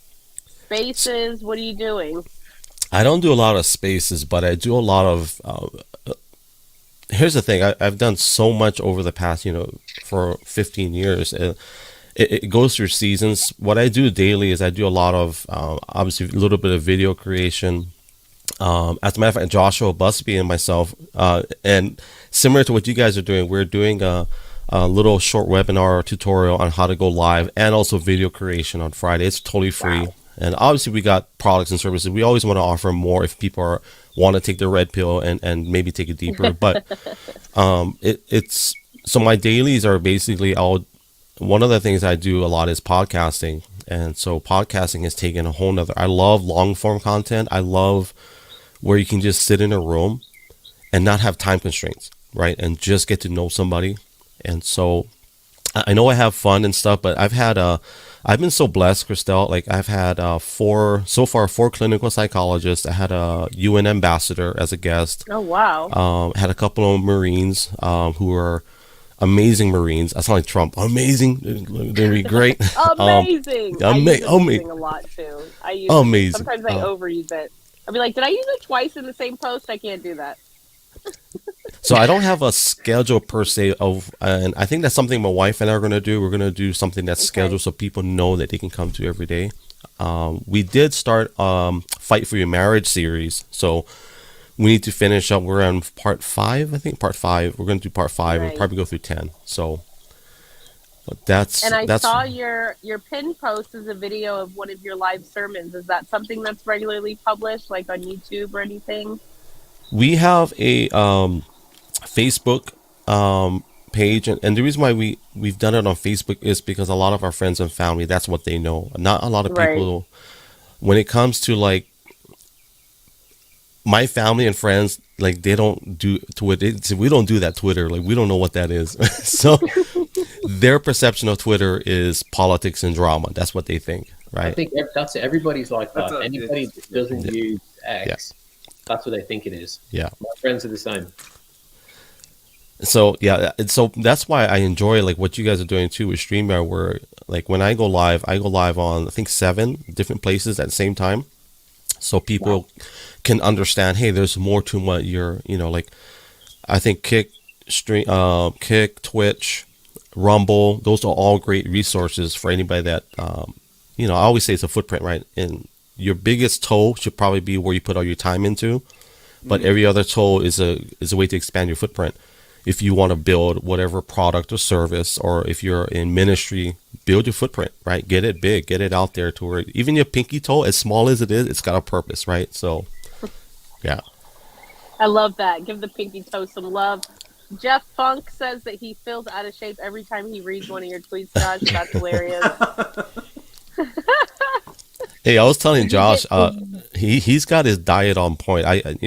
Spaces. What are you doing? I don't do a lot of spaces, but I do a lot of. Here's the thing: I've done so much over the past, for 15 years. It goes through seasons. What I do daily is I do a lot of, obviously, a little bit of video creation. As a matter of fact, Joshua Busby and myself, and similar to what you guys are doing, we're doing a little short webinar tutorial on how to go live and also video creation on Friday. It's totally free. Wow. And obviously we got products and services. We always want to offer more if people want to take the red pill and maybe take it deeper. But it's so my dailies are basically one of the things I do a lot is podcasting. And so podcasting has taken a whole nother. I love long form content. I love where you can just sit in a room and not have time constraints, right? And just get to know somebody. And so I know I have fun and stuff, but I've been so blessed, Christelle. Like I've had four clinical psychologists. I had a UN ambassador as a guest. Oh, wow. Had a couple of Marines who are amazing Marines. I sound like Trump. Amazing. They'd be great. Amazing. I use amazing a lot too. I use amazing. Sometimes I overuse it. I'll be like, did I use it twice in the same post? I can't do that. So I don't have a schedule per se and I think that's something my wife and I are going to do. We're going to do something that's scheduled so people know that they can come to every day. We did start Fight for Your Marriage series. So we need to finish up. We're on part 5, I think part 5. We're going to do part 5 and probably go through 10. So but that's saw your pin post is a video of one of your live sermons. Is that something that's regularly published like on YouTube or anything? We have a Facebook page, and the reason why we've done it on Facebook is because a lot of our friends and family, that's what they know. Not a lot of people, when it comes to like my family and friends, like they don't do Twitter. We don't do that Twitter. Like we don't know what that is. So their perception of Twitter is politics and drama. That's what they think, right? I think that's everybody's like that. Anybody that doesn't use X, that's what they think it is. Yeah, my friends are the same. So yeah, so that's why I enjoy like what you guys are doing too with StreamYard, where like when I go live on I think 7 different places at the same time, so people can understand. Hey, there's more to what you're, like I think Kick, Twitch, Rumble, those are all great resources for anybody that I always say it's a footprint, right? And your biggest toe should probably be where you put all your time into, but every other toe is a way to expand your footprint. If you want to build whatever product or service, or if you're in ministry, build your footprint, right? Get it big, get it out there to where even your pinky toe, as small as it is, it's got a purpose, right? So, yeah. I love that. Give the pinky toe some love. Jeff Funk says that he feels out of shape every time he reads one of your tweets, Josh. That's hilarious. Hey, I was telling Josh, he's got his diet on point. A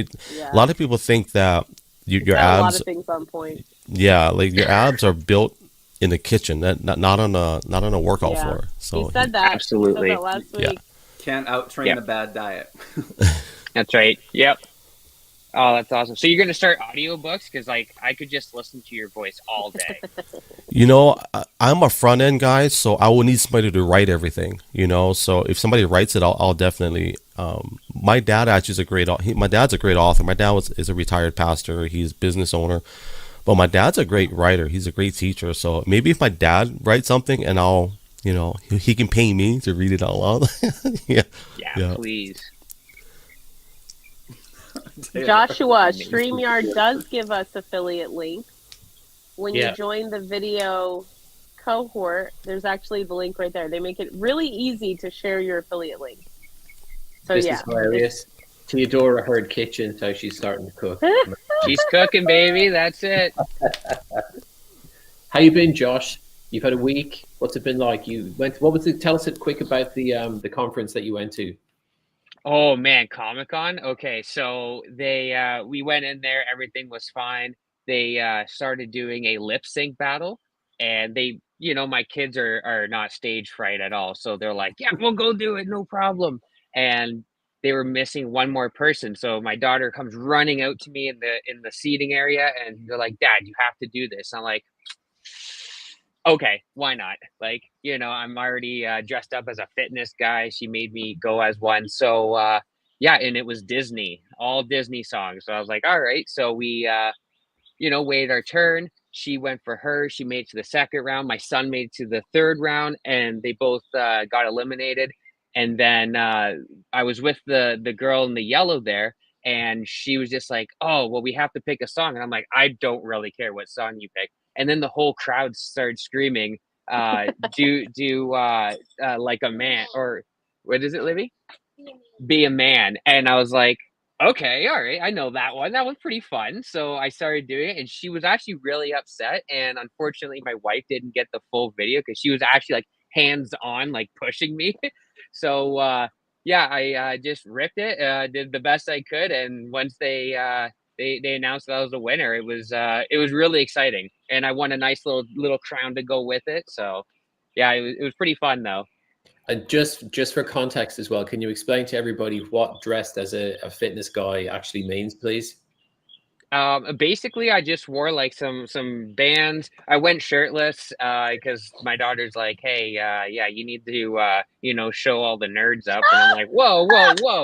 lot of people think that your got abs. a lot of things on point. Yeah, like your abs are built in the kitchen, not on a workout floor. So he said that. Absolutely. He said that last week. Yeah. Can't out-train a bad diet. That's right. Yep. Oh, that's awesome. So you're going to start audiobooks? Because like I could just listen to your voice all day. You know, I'm a front end guy, so I will need somebody to write everything. You know, so if somebody writes it, I'll definitely. My dad actually is my dad's a great author. My dad is a retired pastor. He's a business owner, but my dad's a great writer. He's a great teacher. So maybe if my dad writes something, and he can pay me to read it out loud. Yeah, Please. Joshua, StreamYard does give us affiliate links. When you join the video cohort, there's actually the link right there. They make it really easy to share your affiliate link. So this is hilarious. Theodora heard kitchen, so she's starting to cook. She's cooking, baby. That's it. How you been, Josh? You've had a week. What's it been like? You went. What was it? Tell us quick about the conference that you went to. Oh man, Comic-Con. Okay, so we went in there. Everything was fine. They started doing a lip sync battle, and they, my kids are not stage fright at all, so they're like, yeah, we'll go do it, no problem. And they were missing one more person, so my daughter comes running out to me in the seating area, and they're like, Dad, you have to do this. I'm like, okay, why not? Like, I'm already dressed up as a fitness guy. She made me go as one. So, and it was Disney, all Disney songs. So I was like, all right. So we, waited our turn. She went for her. She made it to the second round. My son made it to the third round, and they both got eliminated. And then I was with the girl in the yellow there, and she was just like, oh, well, we have to pick a song. And I'm like, I don't really care what song you pick. And then the whole crowd started screaming, do like a man, or what is it, Libby? Be a man. And I was like, okay, all right, I know that one. That was pretty fun. So I started doing it, and she was actually really upset. And unfortunately, my wife didn't get the full video because she was actually like hands on, like pushing me. So I just ripped it, did the best I could, and once they announced that I was the winner, it was really exciting, and I won a nice little crown to go with it. So yeah, it was pretty fun though. And just for context as well, can you explain to everybody what dressed as a fitness guy actually means, please? Basically, I just wore like some bands. I went shirtless because my daughter's like, hey, you need to show all the nerds up, and I'm like, whoa,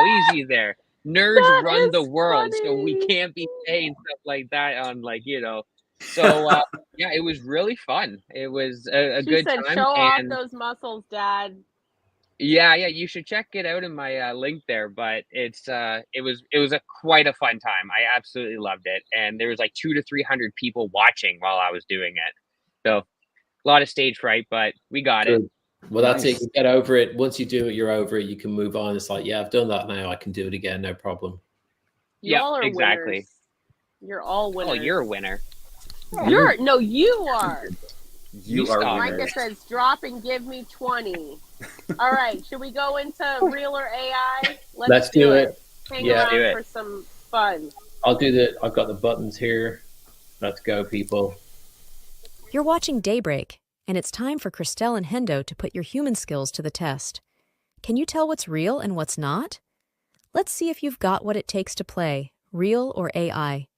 easy there. Nerds run the world, funny. So we can't be saying stuff like that on So it was really fun. It was a good time. Show off those muscles, Dad. Yeah, you should check it out in my link there. But it was quite a fun time. I absolutely loved it, and there was like 200 to 300 people watching while I was doing it. So a lot of stage fright, but we got it. Well, that's it. You get over it. Once you do it, you're over it. You can move on. It's like, I've done that now. I can do it again. No problem. Yeah, exactly. Winners. You're all winners. Oh, you're a winner. You are. You are winners. Micah says, drop and give me 20. All right. Should we go into real or AI? Let's do it. Hang around for some fun. I'll do that. I've got the buttons here. Let's go, people. You're watching Daybreak, and it's time for Christelle and Hendo to put your human skills to the test. Can you tell what's real and what's not? Let's see if you've got what it takes to play, real or AI.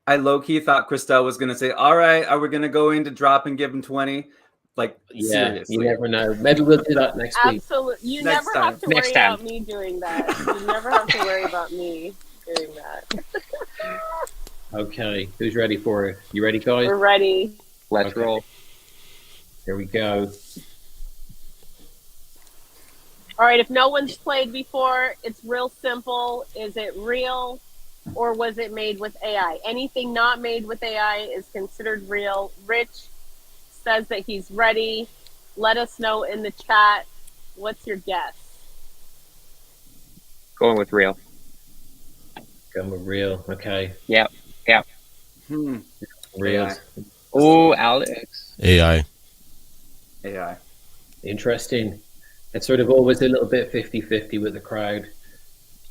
I low-key thought Christelle was going to say, all right, are we going to go into drop and give him 20? Like, seriously. You never know. Maybe we'll do that next week. Absolutely. You never have to worry about me doing that. You never have to worry about me doing that. Okay. Who's ready for it? You ready, guys? We're ready. Let's roll. Here we go. All right. If no one's played before, it's real simple. Is it real? Or was it made with AI? Anything not made with AI is considered real. Rich says that he's ready. Let us know in the chat. What's your guess? Going with real. Going with real. Okay. Yep. Real. Oh, Alex. AI. AI. Interesting. It's sort of always a little bit 50-50 with the crowd.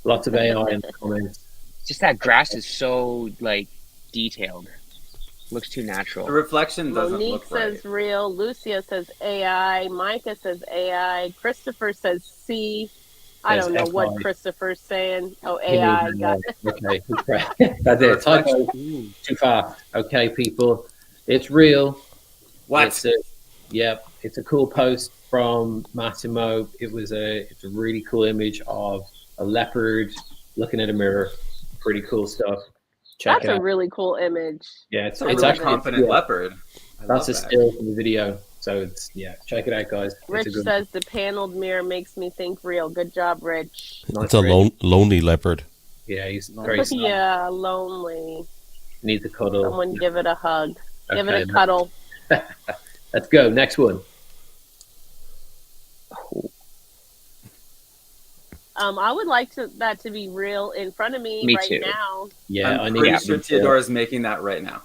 Lots of AI in the comments. Just that grass is so like detailed. Looks too natural. The reflection doesn't Monique look right. says real. Lucia says AI. Micah says AI. Christopher says C. I don't know what Christopher's saying. Oh, AI. Got it. Okay. That's it. Typo. Too fast. Okay, people. It's real. What? It's a cool post from Massimo. It's a really cool image of a leopard looking at a mirror. Pretty cool stuff. That's a really cool image. Yeah, it's really actually confident leopard. That's a still from the video. So check it out, guys. Rich says the paneled mirror makes me think real. Good job, Rich. It's a lonely leopard. Yeah, he's very sad. Yeah, lonely. Needs a cuddle. Someone give it a hug. Give it a cuddle. Let's go. Next one. I would like that to be real in front of me right too. now. Yeah, I'm pretty sure Theodora's making that right now.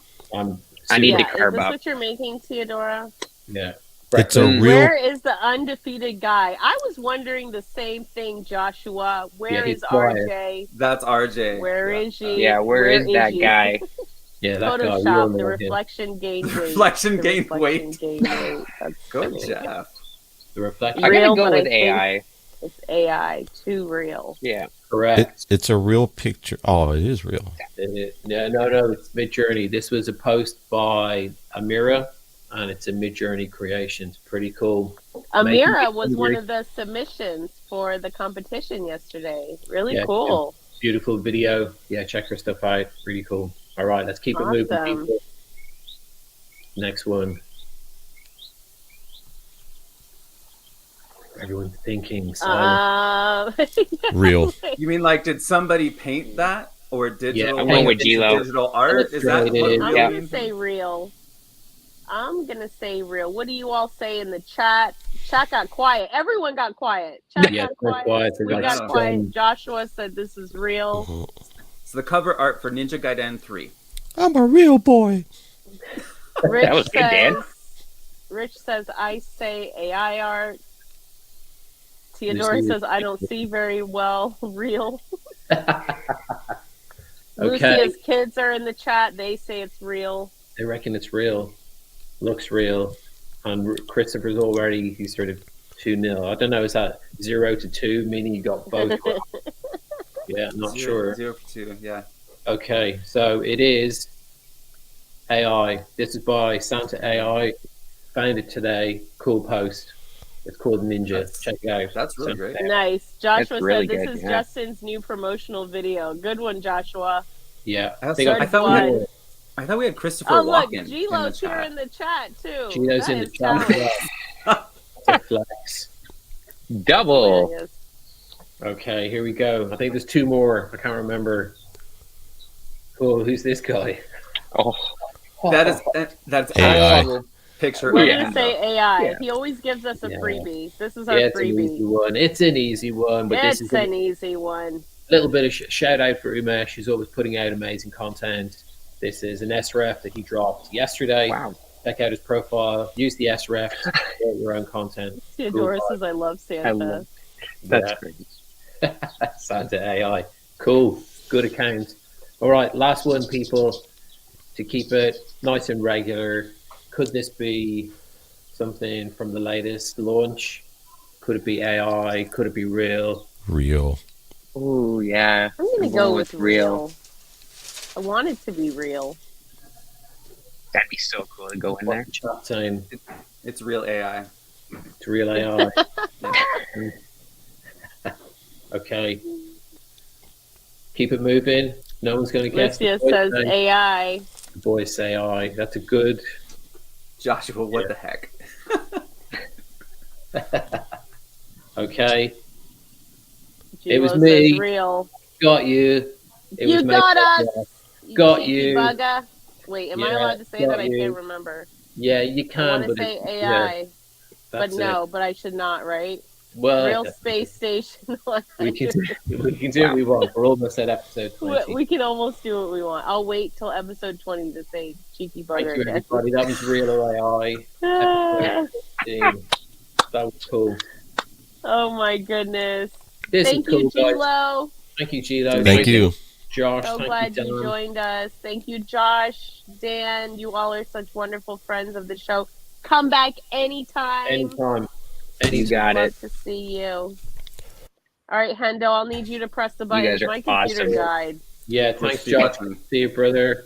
I need to carb Is this up. what you're making, Theodora? Yeah. It's a real. Where is the undefeated guy? I was wondering the same thing, Joshua. Where is RJ? That's RJ. Where is he? Yeah, where is that guy? Yeah, that guy. Photoshop, the reflection gained weight. Reflection gained weight. That's Good, funny. Jeff. The reflection. I gotta Real, go but with I think AI. It's AI. Too real. Yeah. Correct. It's a real picture. Oh, it is real. No, it's Midjourney. This was a post by Amira, and it's a Midjourney creation. It's pretty cool. Amira was one of the submissions for the competition yesterday. Really cool. Yeah. Beautiful video. Yeah, check her stuff out. Really cool. All right, let's keep it moving, people. Next one. Everyone's thinking. Real. You mean like, did somebody paint that or digital? Yeah, I'm going with G-Lo. Digital art? Is that what I'm going to say real. I'm going to say real. What do you all say in the chat? Chat got quiet. Everyone got quiet. Chat got quiet. We got quiet. Joshua said this is real. It's the cover art for Ninja Gaiden 3. I'm a real boy. That was good, Dan. Rich says, I say AI art. Theodora says, I don't see very well. Real. Lucia's kids are in the chat. They say it's real. They reckon it's real. Looks real. And Christopher's already, he's sort of 2-0. I don't know, is that 0-2, meaning you got both? Yeah, not sure. 0-2, yeah. Okay, so it is AI. This is by Santa AI. Found it today. Cool post. It's called Ninja. Check it out. That's really great. Nice. Joshua really said this good, is Justin's new promotional video. Good one, Joshua. Yeah. I thought we had Christopher Walken. Oh, look, G-Lo's here in the chat, too. G-Lo's in the chat. Flex. Double. Okay, here we go. I think there's 2 more. I can't remember. Cool. Who's this guy? That's AI. Picture. We're going to say AI. Yeah. He always gives us a freebie. This is our freebie. It's an easy one. But this is an easy one. A little bit of shout out for Umesh. She's always putting out amazing content. This is an SREF that he dropped yesterday. Wow. Check out his profile. Use the SREF to create your own content. Theodora says, I love Santa. That's great. Santa AI. Cool. Good account. All right, last one, people. To keep it nice and regular, could this be something from the latest launch? Could it be AI? Could it be real? Real. Oh, yeah. I'm going to go with real. I want it to be real. That'd be so cool to go in there. Chat time. It's real AI. It's real AI. Okay. Keep it moving. No one's going to guess. Lucia says AI. The boys say AI. That's a good. Joshua, what the heck? Okay. G-Lo it was me. Real. Got you. You got us. Got you. Bugger. Wait, am I allowed to say that? I can't remember. Yeah, you can. I want to say AI. But no, but I should not, right? Well, real space station. we can do what we want. We're almost at episode 20. We can almost do what we want. I'll wait till episode 20 to say cheeky bugger. Thank you, everybody. That was real AI. That was cool. Oh my goodness. This Thank is cool, you, guys. Gilo. Thank you, Gilo. Thank you. Josh. So Thank glad you, you Dan. joined us. Thank you, Josh, Dan. You all are such wonderful friends of the show. Come back anytime. Anytime. You got Love it. to see you. All right, Hendo, I'll need you to press the You button. guys are My computer awesome. died. Yeah, thanks, Josh. See you, brother.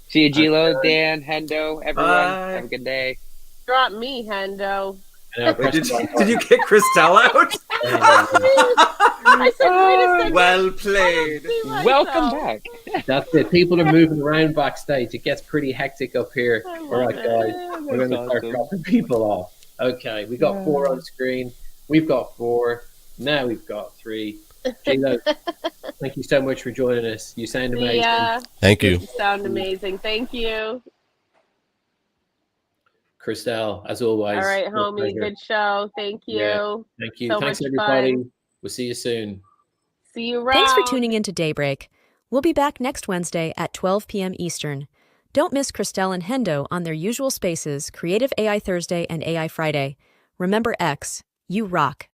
See you, Gilo, Dan, Hendo, everyone. Bye. Have a good day. Drop me, Hendo. Wait, did you kick Christelle out? I said, wait a second. Well played. Welcome back. That's it. People are moving around backstage. It gets pretty hectic up here. All right, guys. We're going to start dropping people off. Okay, we got 4 on screen. We've got 4. Now we've got 3. Gilo, thank you so much for joining us. You sound amazing. Yeah. Thank you. You sound amazing. Thank you. Christelle, as always. All right, homie. Good show. Thank you. Yeah, thank you. So Thanks, much everybody. fun. We'll see you soon. See you around. Thanks for tuning in to Daybreak. We'll be back next Wednesday at 12 p.m. Eastern. Don't miss Christelle and Hendo on their usual spaces, Creative AI Thursday and AI Friday. Remember X, you rock.